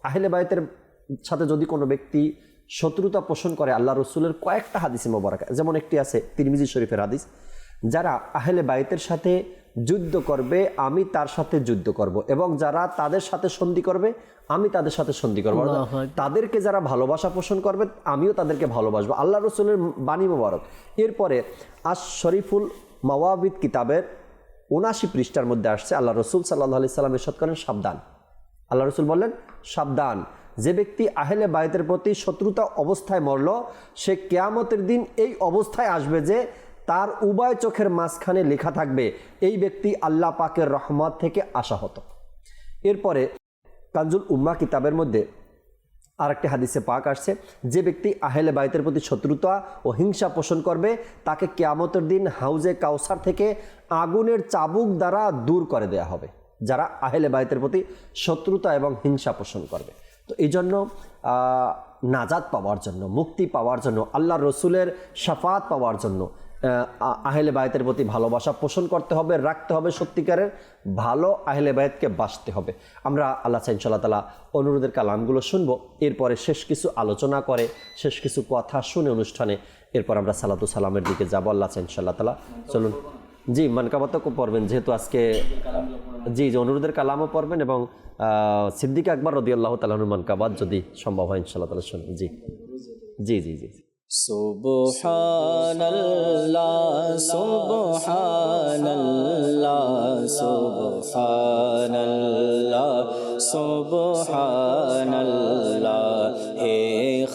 আহলে বায়তের সাথে যদি কোনো ব্যক্তি শত্রুতা পোষণ করে, আল্লাহ রসুলের কয়েকটা হাদিসে মোবারক, যেমন একটি আছে তিরমিজি শরীফের হাদিস, যারা আহলে বায়তের সাথে যুদ্ধ করবে আমি তার সাথে যুদ্ধ করব, এবং যারা তাদের সাথে সন্ধি করবে আমি তাদের সাথে সন্ধি করবো। তাদেরকে যারা ভালোবাসা পোষণ করবে আমিও তাদেরকে ভালোবাসবো, আল্লাহ রসুলের বাণী মোবারক। এরপরে আশ শরীফুল মাওয়াবিদ কিতাবের 79 পৃষ্ঠার মধ্যে আসছে, আল্লাহ রসুল সাল্লাল্লাহু আলাইহি সাল্লাম ইরশাদ করেন, সাবধান, আল্লাহ রসুল বললেন সাবধান, যে ব্যক্তি আহলে বায়তের প্রতি শত্রুতা অবস্থায় মরল, সে কিয়ামতের দিন এই অবস্থায় আসবে যে তার উভয় চোখের মাঝখানে লেখা থাকবে এই ব্যক্তি আল্লাহ পাকের রহমত থেকে আশাহত। এরপরে কানজুল উম্মাহ কিতাবের মধ্যে আরেকটি হাদিসে পাক আসছে, যে ব্যক্তি আহলে বায়তের প্রতি শত্রুতা ও হিংসা পোষণ করবে তাকে কিয়ামতের দিন হাউজে কাউসার থেকে আগুনের চাবুক দ্বারা দূর করে দেয়া হবে, যারা আহলে বায়তের প্রতি শত্রুতা এবং হিংসা পোষণ করবে। তো এই জন্য নাজাত পাওয়ার জন্য, মুক্তি পাওয়ার জন্য, আল্লাহ রসুলের শাফাত পাওয়ার জন্য আহলে বায়তের প্রতি ভালোবাসা পোষণ করতে হবে, রাখতে হবে, সত্যিকারের ভালো আহলে বায়তকে বাসতে হবে। আমরা আল্লাহ ইনশাআল্লাহ তাআলা অনুরোধের কালামগুলো শুনবো, এরপরে শেষ কিছু আলোচনা করে, শেষ কিছু কথা শুনে অনুষ্ঠানে এরপর আমরা সালাতু সালামের দিকে যাবো আল্লাহ ইনশাআল্লাহ তাআলা। চলুন, জি মানকাবাতও পড়বেন, যেহেতু আজকে জি অনুরোধের কালামও পড়বেন, এবং সিদ্দিক আকবর রাদিয়াল্লাহু তাআলা আনহুর মানকাবাত যদি সম্ভব হয় ইনশাআল্লাহ তাআলা শুনুন। জি জি জি জি সুবহানাল্লাহ সুবহানাল্লাহ সুবহানাল্লাহ সুবহানাল্লাহ, হে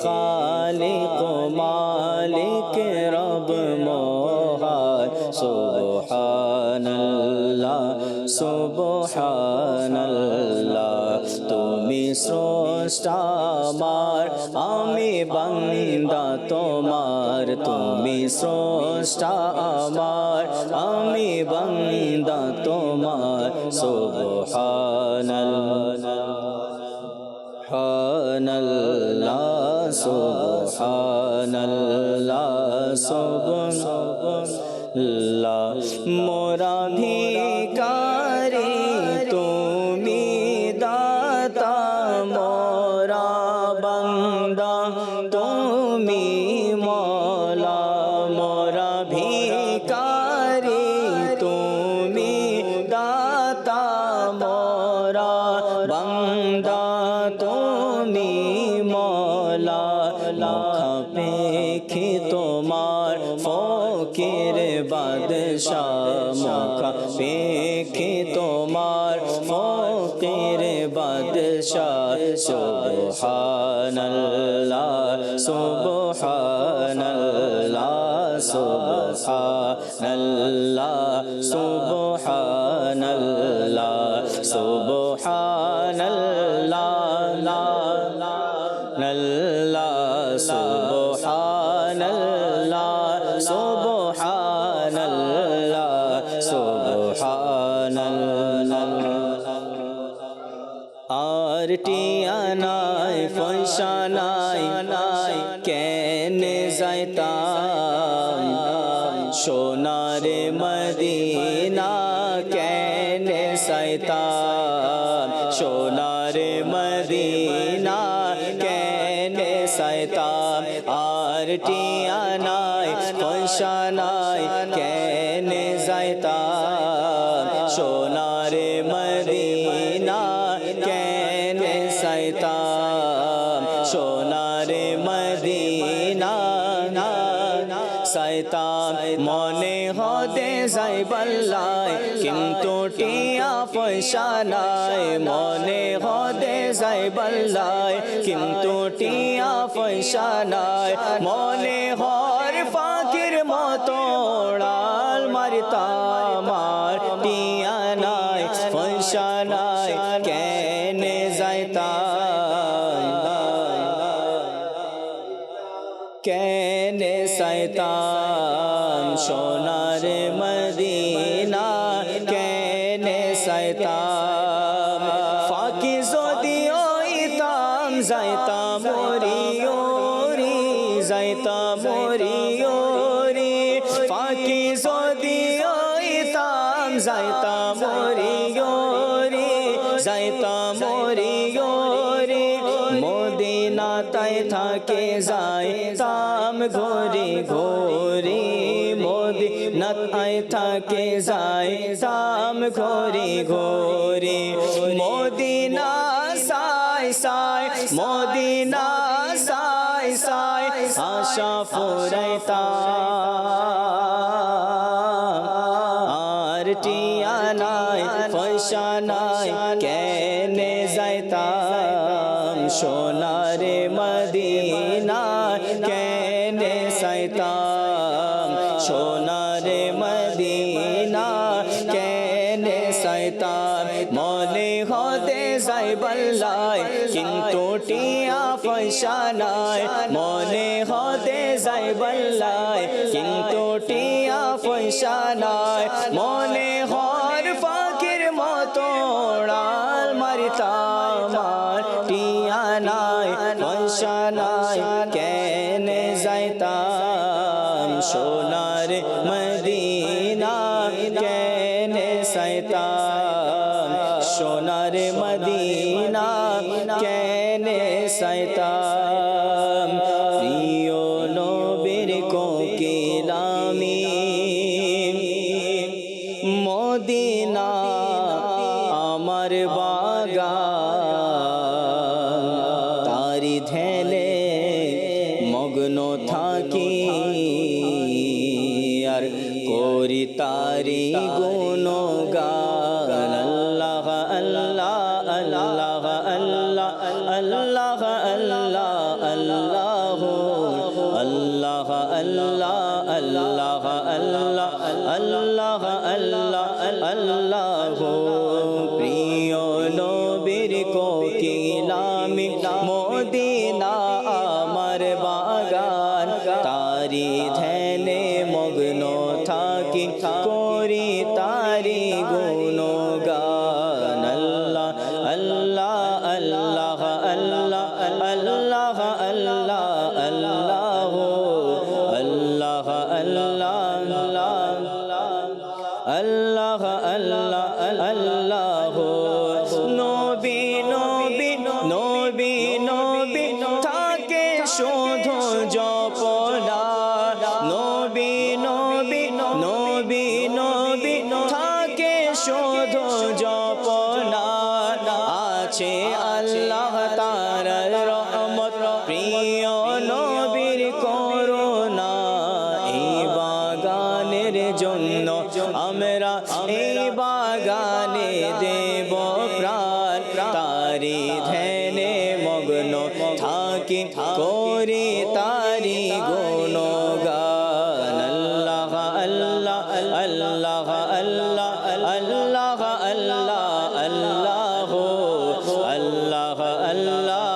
খালিক মালিক রব মহান, সুবহানাল্লাহ সুবহানাল্লাহ, তুমি স্রষ্টা আমার, আমি বান্দা তোমার, তুমি স্রষ্টা আমার, আমি বান্দা তোমার, সুবহানাল্লাহ সুবহানাল্লাহ সুবহানাল্লাহ, মোরাধিকারী তুমি দাতা, মোরা বান্দা তুমি মওলা, মোরা ভিখারি তুমি দাতা, মোরা বান্দা তুমি মওলা, মুখাপেক্ষী তোমার ফকির বাদশাহ, মুখাপেক্ষী তোমার ফকির বাদশাহ, সুবহানাল্লাহ সুবহানাল্লাহ সুবহানাল্লাহ সুবহানাল্লাহ সুবহানাল্লাহ সুবহানাল্লাহ সুবহানাল্লাহ টিয়া নাই পয়সা নাই কেনে যাইতাম সোনারে মদিনা কেনে যাইতাম সোনারে মদিনা কেনে যাইতাম আর টিয়া নাই পয়সা নাই কেনে যাইতাম সোনারে মদিনা কেনে যাইতাম সোনারে মদিনা যাইতাম মনে হতে যাই বল্লাই কিন্তু টিয়া পয়সা নাই মনে হতে যাই বল্লাই কিন্তু টিয়া পয়সা নাই মনে হর পাখির মতো উড়াল মারিতাম আর টিয়া নাই পয়সা নাই কেনে যাইতাম কেনে যাইতাম সোনারে মদিনা কেনে যাইতাম ফাঁকি যদি হইতাম যাইতাম ওরি ওরি যাইতাম ওরি ওরি ফাঁকি যদি হইতাম যাইতাম ওরি ওরি যাইতাম ওরি ওরি মদিনা তাই থাকে যাইতাম ঘুরি ঘুরি মদিনা তাই থাকে যাইতাম ঘুরি ঘুরি মদিনা সাই সাই মদিনা সাই সাই আশা ফুরাইতাম আর টিয়া নাই পয়সা নাই কেনে যাইতাম সোনারে মদিনা কেনে যাইতাম সোনারে মদিনা কেনে যাইতাম মনে হতে যাই বল্লাই কিন্তু টিয়া পয়সা নাই মনে হতে যাই বল্লাই কিন্তু টিয়া পয়সা নাই মনে হর পাখির মতো উড়াল মারিতাম আর টিয়া নাই পয়সা নাই কেনে যাইতাম সোনার মদিনা কেনে যাইতাম সোনার মদিনা কেনে যাইতাম প্রিয় নবীর কোকিলামি মদিনা আমার বাগান তারি ধ্যানে মগ্ন থাকি আর করি তারি গুণগান আল্লাহ আল্লাহ আল্লাহ আল্লাহ আল্লাহ আল্লাহ আল্লাহ আল্লাহ আল্লাহ আল্লাহ আল্লাহ আল্লাহ আল্লাহ প্রিয় নবীর কোকিলামি মদিনা আমার বাগান তারি ধ্যানে মগ্ন থাকি করি তারি গুণগান আল্লাহ আল্লাহ আল্লাহ আল্লাহ আল্লাহ আল্লাহ আল্লাহ আল্লাহ আল্লাহ আল্লাহ আল্লাহ নবী নবী নবী নবী থাকে শুধু জপনা নবী নবী নবী নবী থাকে শুধু জপনা আছে আল্লাহ তাআলার রহমত প্রিয় নবীর করুণা এই বাগানের জন্য আমরা এই বাগানে দেব প্রাণ তারি ধ্যানে মগ্ন থাকি করি তারি গুণগান আল্লাহ আল্লাহ আল্লাহ আল্লাহ আল্লাহ আল্লাহ আল্লাহ আল্লাহ আল্লাহ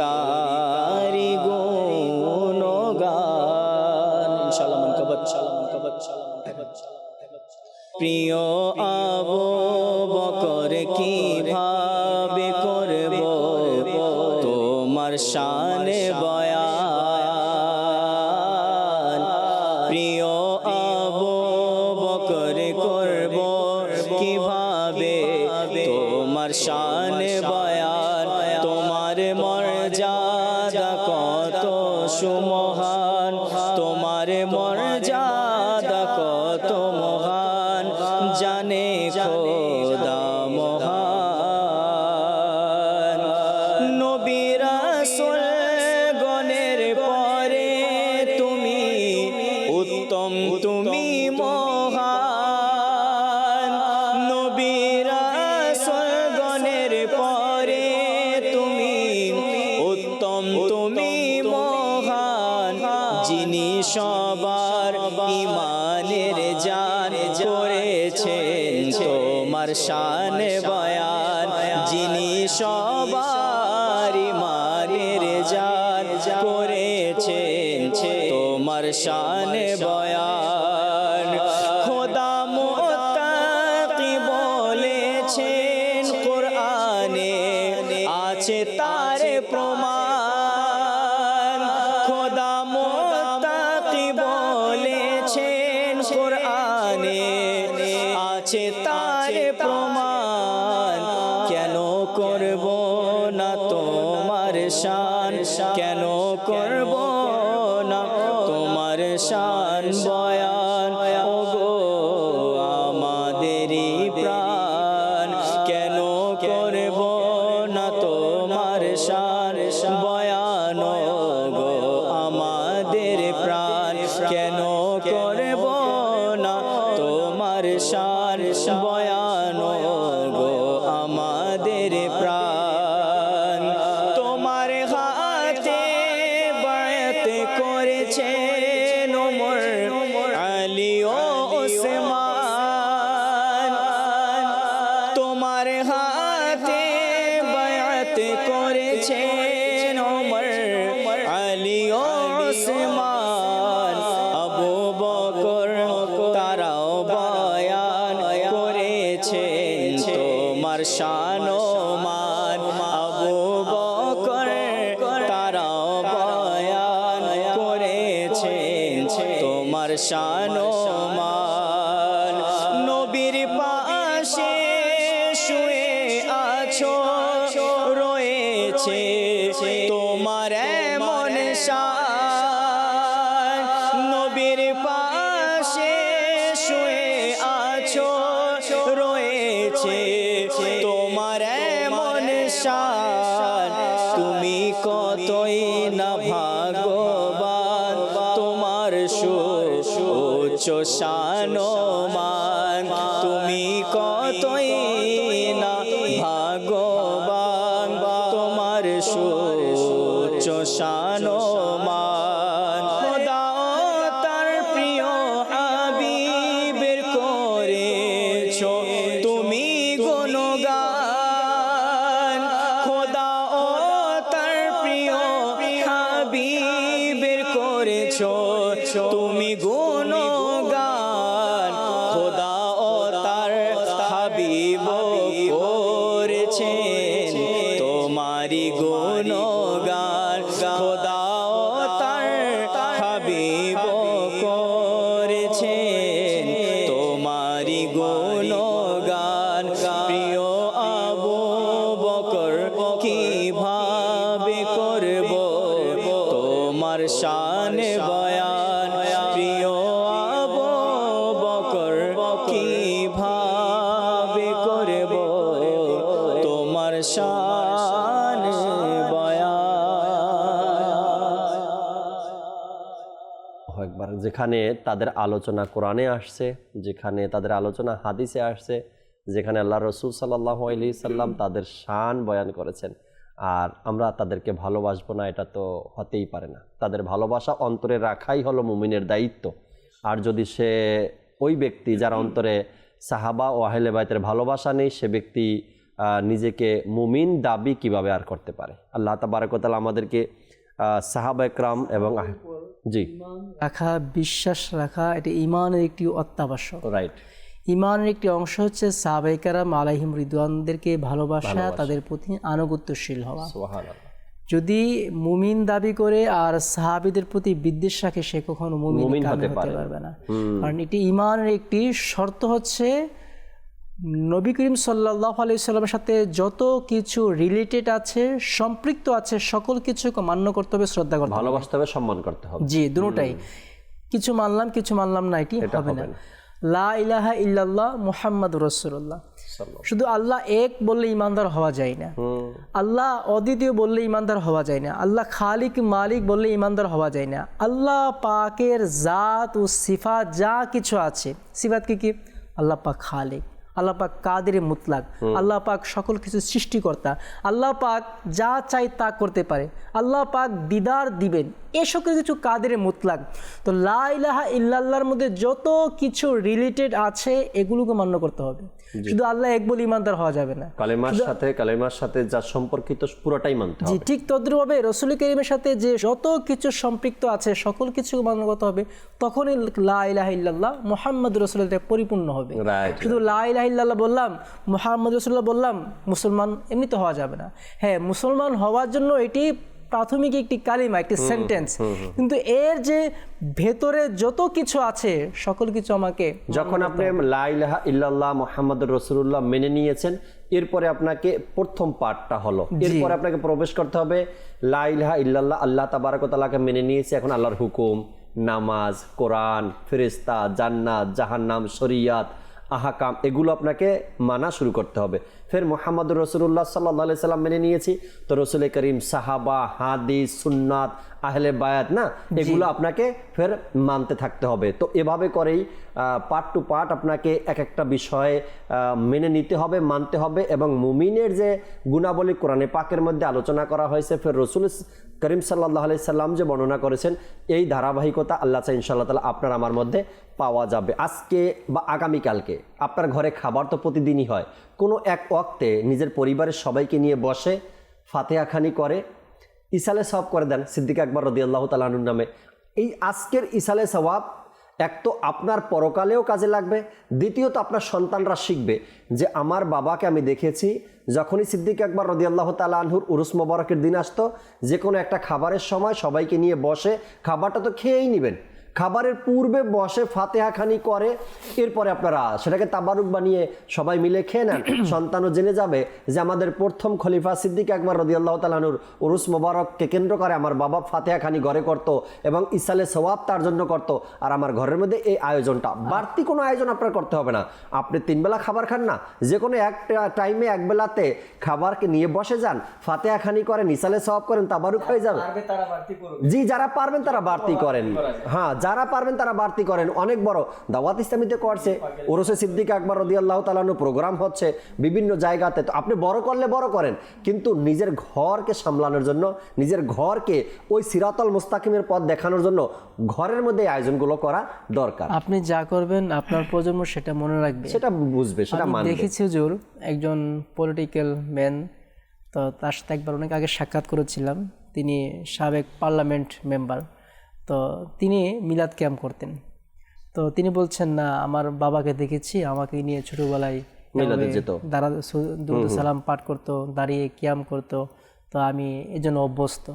তারি গুণগান। ইনশাআল্লাহ মনকাবাত, প্রিয় আবু বকর কিভাবে করব তোমার শানে বয়ান। প্রিয় আবু বকর করব কিভাবে তোমার শানে বয়ান। তোমার মর্যাদা কত সুমহান, তোমার মর্যাদা কত মহান, জানে খোদা মহান। নবী রাসূল গণের পরে তুমি উত্তম, তুমি মহান। নবী রাসূল গণের পরে তুমি উত্তম, তুমি মহান। যিনি সবার ইমানের জান করেছেন তোমার শানে বয়ান। যিনি সবার ইমানের জান করেছেন তোমার শানে বয়ান। খোদা মুত্তাকি বলেছেন কোরআনে আছে তার প্রমাণ। খোদা মুত্তাকি বলেছেন কোরআনে আছে তার প্রমাণ। কেন করব না তোমার শান, কেন করব না তোমার শান বয়ান। ওগো আমাদেরই প্রাণ, কেন করব না তোমার শান বয়ান। ওগো আমাদের প্রাণ, কেন করব না তোমার শান বয়ান। ওগো আমাদের প্রাণ। তোমার হাতে বায়াত করেছেন ওমর, আলী ও ওসমান। তোমার হাতে বায়াত করেছেন ওমর, আলী ও ওসমান। আবু বকর তারাও বয়ান করেছেন তোমার শান ও মান। আবু বকর তারাও বয়ান করেছেন তোমার শান ও মান। নবীর পাশে শুয়ে আছো, রয়েছে তোমার এমন শান। নবীর পাশে শুয়ে আছো, রয়েছে তোমার এমন শান। তুমি কতই না ভাগ্যবান, তোমার সুউচ্চ শান ও মান। তুমি কতই না ভাগ্যবান, তোমার সুউচ্চ শান ও মান। খোদা ও তার প্রিয় হাবিবের করেছো তুমি গুণগান। খোদা ও তার প্রিয় হাবিবের করেছো তুমি গুণগান। খোদা ও তার হাবিব করেছেন তোমারি গুণগান। খোদা ও তার হাবিব করেছেন তোমারি গুণগান। প্রিয় আবু বকর কিভাবে করব তোমার শান বয়ান। প্রিয় আবু বকর কিভাবে করব তোমার শান বয়ান। একবার যেখানে তাদের আলোচনা কোরআনে আসছে, যেখানে তাদের আলোচনা হাদিসে আসছে, যেখানে আল্লাহ রসুল সাল্লাল্লাহু আলাইহি সাল্লাম তাদের শান বয়ান করেছেন, আর আমরা তাদেরকে ভালোবাসবো না, এটা তো হতেই পারে না। তাদের ভালোবাসা অন্তরে রাখাই হলো মুমিনের দায়িত্ব। আর যদি সে ওই ব্যক্তি যার অন্তরে সাহাবা ও আহলে বাইতের ভালোবাসা নেই, সে ব্যক্তি নিজেকে মুমিন দাবি কিভাবে আর করতে পারে? আল্লাহ তাবারক ওয়া তাআলা আমাদেরকে সাহাবা একরাম এবং জি রাখা, বিশ্বাস রাখা, এটা ঈমানের একটি অত্যাবশ্যক। রাইট। ঈমানের একটি অংশ হচ্ছে সাহাবায়ে কেরাম আলাইহিম রিদওয়ানদেরকে ভালোবাসা, তাদের প্রতি আনুগত্যশীল হওয়া। সুবহানাল্লাহ। যদি মুমিন দাবি করে আর সাহাবীদের প্রতি বিদ্বেষ রাখে, সে কখনো মুমিন হতে পারবে না। কারণ এটি ঈমানের একটি শর্ত হচ্ছে নবী করিম সাল্লাল্লাহু আলাইহি সাল্লামের সাথে যত কিছু রিলেটেড আছে, সম্পৃক্ত আছে, সকল কিছুকে মান্য করতে হবে, শ্রদ্ধা করতে হবে, ভালোবাসতে হবে, সম্মান করতে হবে। জি, দুটোটাই। কিছু মানলাম না, এটি হবে না। লা ইলাহা ইল্লাল্লাহ মুহাম্মাদুর রাসূলুল্লাহ। শুধু আল্লাহ এক বললে ইমানদার হওয়া যায় না, আল্লাহ অদ্বিতীয় বললে ইমানদার হওয়া যায় না, আল্লাহ খালিক মালিক বললে ইমানদার হওয়া যায় না। আল্লাহ পাকের জাত ও সিফাত যা কিছু আছে, সিফাত কি? আল্লাহ পাক খালিক, আল্লাহ পাক কাদের মুতলাক, আল্লাহ পাক সকল কিছু সৃষ্টিকর্তা, আল্লাহ পাক যা চাই তা করতে পারে, আল্লাহ পাক দিদার দিবেন, এ সকল কিছু কাদের মুতলাক। তো লা ইলাহা ইল্লাল্লাহর মধ্যে যত কিছু রিলেটেড আছে এগুলোকে মান্য করতে হবে। শুধু আল্লাহ এক বলে ইমানদার হওয়া যাবে না, কালেমার সাথে যা সম্পর্কিত পুরোটাই মানতে হবে। জি, ঠিক তদ্রুপভাবে রাসূল কারীমের সাথে যে যত কিছু সম্পৃক্ত আছে সকল কিছু মান্য করতে হবে, তখনই লা ইলাহা ইল্লাল্লাহ মুহাম্মাদুর রাসূলুল্লাহ পরিপূর্ণ হবে। শুধু লা ইলাহা ইল্লাল্লাহ বললাম, মুহাম্মাদুর রাসূলুল্লাহ বললাম, মুসলমান এমনিতে হওয়া যাবে না। হ্যাঁ, মুসলমান হওয়ার জন্য এটি প্রাথমিক একটি কালিমা, একটি সেন্টেন্স, কিন্তু এর যে ভেতরে যত কিছু আছে সকল কিছু আমাকে, যখন আপনি লা ইলাহা ইল্লাল্লাহ মুহাম্মাদুর রাসূলুল্লাহ মেনে নিয়েছেন, এরপরে আপনাকে প্রথম পার্টটা হলো, এরপরে আপনাকে প্রবেশ করতে হবে লা ইলাহা ইল্লাল্লাহ, আল্লাহ তাবারক ওয়া তাআলাকে মেনে নিয়েছে, এখন আল্লাহর হুকুম, নামাজ, কোরআন, ফেরেশতা, জান্নাত, জাহান্নাম, শরিয়াত, আহকাম, এগুলো আপনাকে মানা শুরু করতে হবে। ফের মুহাম্মাদুর রাসূলুল্লাহ সাল্লাল্লাহু আলাইহি সাল্লাম মেনে নিয়েছি, তো রাসূল করিম, সাহাবা, হাদিস, সুন্নাত, আহলে বায়াত না, এগুলো আপনাকে ফের মানতে থাকতে হবে। তো এভাবে করেই পার্ট টু পার্ট আপনাকে এক একটা বিষয়ে মেনে নিতে হবে, মানতে হবে। এবং মুমিনের যে গুণাবলী কোরআনে পাকের মধ্যে আলোচনা করা হয়েছে, ফের রাসূল করিম সাল্লাল্লাহু আলাইহি সাল্লাম যে বর্ণনা করেছেন, এই ধারাবাহিকতা আল্লাহ চাই ইনশাআল্লাহ তাআলা আপনার আমার মধ্যে পাওয়া যাবে। আজকে বা আগামীকালকে আপনার ঘরে খাবার তো প্রতিদিনই হয়, কোনো এক ওয়াক্তে নিজের পরিবারের সবাইকে নিয়ে বসে ফাতিহা খানি করে ইসালে সওয়াব করে দেন সিদ্দিক আকবর রাদিয়াল্লাহু তাআলা আনহুর নামে। এই আজকের ইসালে সওয়াব এক তো আপনার পরকালেও কাজে লাগবে, দ্বিতীয়ত আপনার সন্তানরা শিখবে যে আমার বাবাকে আমি দেখেছি যখনই সিদ্দিক আকবর রাদিয়াল্লাহু তাআলা আনহুর উরুস মোবারকের দিন আসতো, যে কোনো একটা খাবারের সময় সবাইকে নিয়ে বসে খাবারটা তো খেয়েই নেবেন, খাবারের পূর্বে বসে ফাতিহা খানি করে, এরপরে আপনারা সেটাকে তাবারুক বানিয়ে সবাই মিলে খেয়ে নেন। সন্তানও জেনে যাবে যে আমাদের প্রথম খলিফা সিদ্দিক আকবর রাদিয়াল্লাহু তাআলা আনহুর উরুস মোবারককে কেন্দ্র করে আমার বাবা ফাতিহা খানি ঘরে করত এবং ইসালে সওয়াব তার জন্য করত, আর আমার ঘরের মধ্যে এই আয়োজনটা। বাড়তি কোনো আয়োজন আপনার করতে হবে না, আপনি 3 বেলা খাবার খান না, যে কোনো এক টাইমে এক বেলাতে খাবারকে নিয়ে বসে যান, ফাতিহা খানি করেন, ইসালে সওয়াব করেন, তাবারুক হয়ে যাবে। জি, যারা পারবেন তারা বাড়তি করেন, হ্যাঁ যারা পারবেন তারা বাড়তি করেন। অনেক বড় দাওয়াত ইসলামীতে করছে, ওরসে সিদ্দিক আকবর রাদিয়াল্লাহু তাআলা আনহু প্রোগ্রাম হচ্ছে বিভিন্ন জায়গাতে, তো আপনি বড় করলে বড় করেন, কিন্তু নিজের ঘরকে সামলানোর জন্য, নিজের ঘরকে ওই সিরাতাল মুস্তাকিমের পথ দেখানোর জন্য ঘরের মধ্যে আয়োজনগুলো করা দরকার। আপনি যা করবেন আপনার প্রজন্ম সেটা মনে রাখবে, সেটা বুঝবে, সেটা মানবে। দেখেছি হুজুর, একজন পলিটিক্যাল ম্যান, তো তার সাথে একবার অনেক আগে সাক্ষাৎ করেছিলাম, তিনি সাবেক পার্লামেন্ট মেম্বার, তো তিনি মিলাদ ক্যাম্প করতেন। তো তিনি বলছেন, না আমার বাবাকে দেখেছি আমাকে নিয়ে ছোটবেলায় মিলাদে যেত, দুরূদ সালাম পাঠ করতো, দাঁড়িয়ে কিয়াম করতো, তো আমি এজন্য অভ্যস্ত।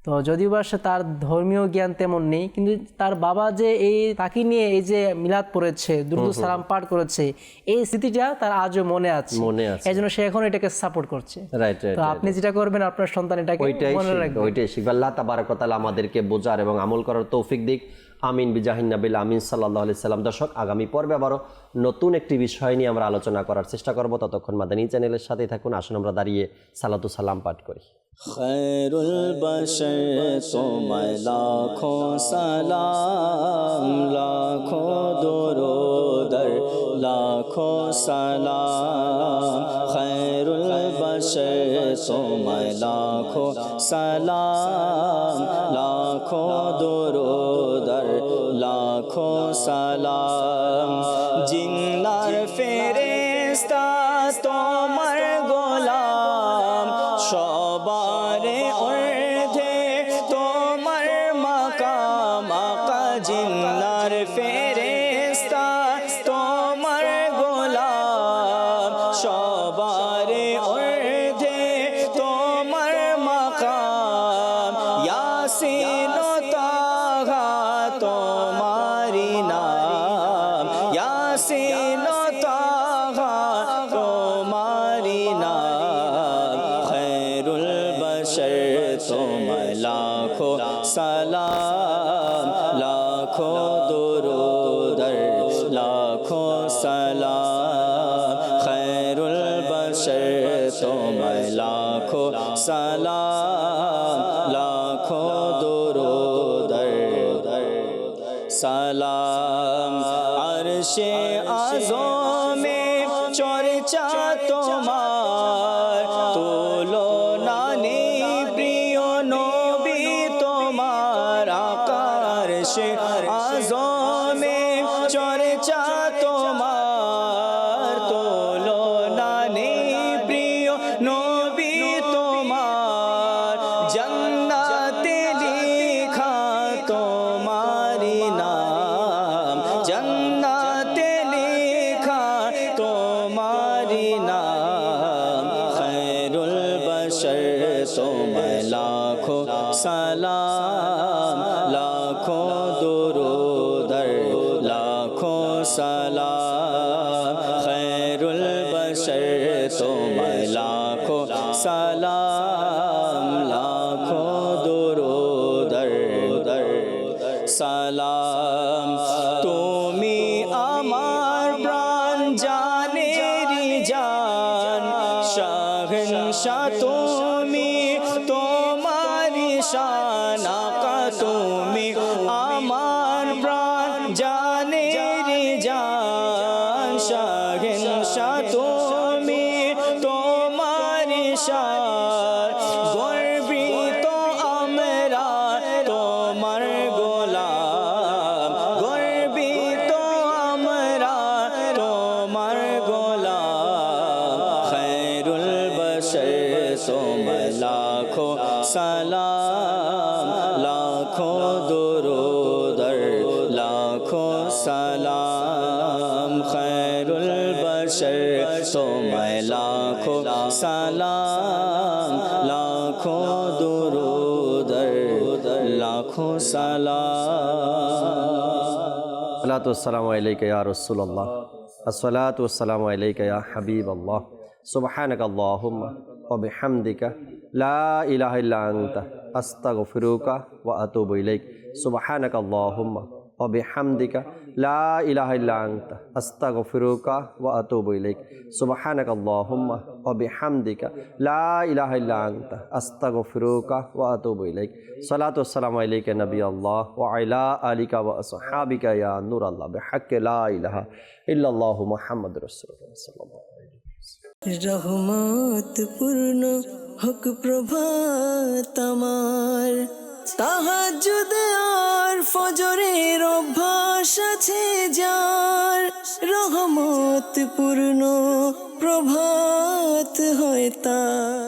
তো যদিও বা সে তার ধর্মীয় জ্ঞান তেমন নেই, কিন্তু তার বাবা যে তাকে নিয়ে এই যে মিলাদ পড়েছে, দুরূদ সালাম পাঠ করেছে, এই স্মৃতিটা তার আজও মনে আছে, এই জন্য সে এখন এটাকে সাপোর্ট করছে। তো আপনি যেটা করবেন আপনার সন্তান এটাকে মনে রাখবে, ওইটাই শিখবে। আল্লাহ তাবারক ওয়া তাআলা আমাদেরকে বোঝার এবং আমল করার তৌফিক দিক। আমিন বিজাহিন নবিল আমিন সাল্লাল্লাহু আলাইহি সাল্লাম। দর্শক, আগামী পর্বে আবারও নতুন একটি বিষয় নিয়ে আমরা আলোচনা করার চেষ্টা করব, ততক্ষণ মাদানী চ্যানেলের সাথেই থাকুন। আসুন আমরা দাঁড়িয়ে সালাতু সালাম পাঠ করি। খৈরুল বশর তোমায় লাখো সালাম, লাখো দুরূদ লাখো সালাম। খৈরুল বশর তোমায় লাখো সালাম, লাখো দুরূদ লাখো সালাম। জিন্নার ফেরেশতা তোমার জিম্মার ফেরেশতা তোমার গোলাম সবার ঊর্ধ্বে তোমার মাকাম ইয়াসিন ও তাহা তোমারি নাম ইয়াসিন ও তাহা তোমারি নাম খৈরুল বশর তোমায় লাখো সালাম লাখো দুরূদ লাখো সালাম খৈরুল বশর তোমায় লাখো সালাম লাখো দুরূদ সালাম আরশে আযমে চর্চা তোমার তুলনা নেই প্রিয় নবী তোমার আকাশে আযমে চর্চা তোমার তুলনা নেই প্রিয় নবী তোমার জান্নাতে লিখা তোমারি নাম জান্নাতে লিখা তোমারি নাম খৈরুল বশর তোমায় লাখো সালাম লাখো দুরূদ লাখো সালাম খৈরুল বশর তোমায় লাখো সালাম লাখো দুরূদ সালাম তুমি আমার প্রাণ জানেরি জান শাহনশাহ তুমি তোমারি শান আকা তুমি আমার প্রাণ জানেরি জান শাহনশাহ তুমি তোমারি শান গর্বিত আমরা তোমার গোলাম গর্বিত আমরা তোমার গোলাম খৈরুল বশর তোমায় লাখো সালাম লাখো দুরূদ লাখো সালাম খৈরুল বশর তোমায় লাখো সালাম লাখো দুরূদ লাখো সালাম আসসালামু আলাইকা ইয়া রাসূলুল্লাহ আসসালাতু ওয়াসসালামু আলাইকা ইয়া হাবিবাল্লাহ সুবহানাকাল্লাহুম্মা ওয়া বিহামদিকা লা ইলাহা ইল্লা আনতা আস্তাগফিরুকা ওয়া আতুবু ইলাইক সুবহানাকাল্লাহুম্মা ওয়া বিহামদিকা লা ইলাহা ইল্লা আনতা আস্তাগফিরুকা ওয়া আতুবু ইলাইক সুবহানাকাল্লাহুম্মা ওয়া বিহামদিকা লা ইলাহা ইল্লা আনতা আস্তাগফিরুকা ওয়া আতুবু ইলাইক সালাতু ওয়াসসালামু আলাইকা নবী আল্লাহ ওয়া আলা আলিকা ওয়া আসহাবিকা ইয়া নূর আল্লাহ বিহাক্কি লা ইলাহা ইল্লাল্লাহু মুহাম্মাদুর রাসূলুল্লাহ সাল্লাল্লাহু আলাইহি ওয়াসাল্লাম। রহমত পূর্ণ হক প্রভাত আমার তাহাজ্জুদ আর ফজরের অভ্যাস আছে যার রহমত পূর্ণ প্রভাত হয় তার।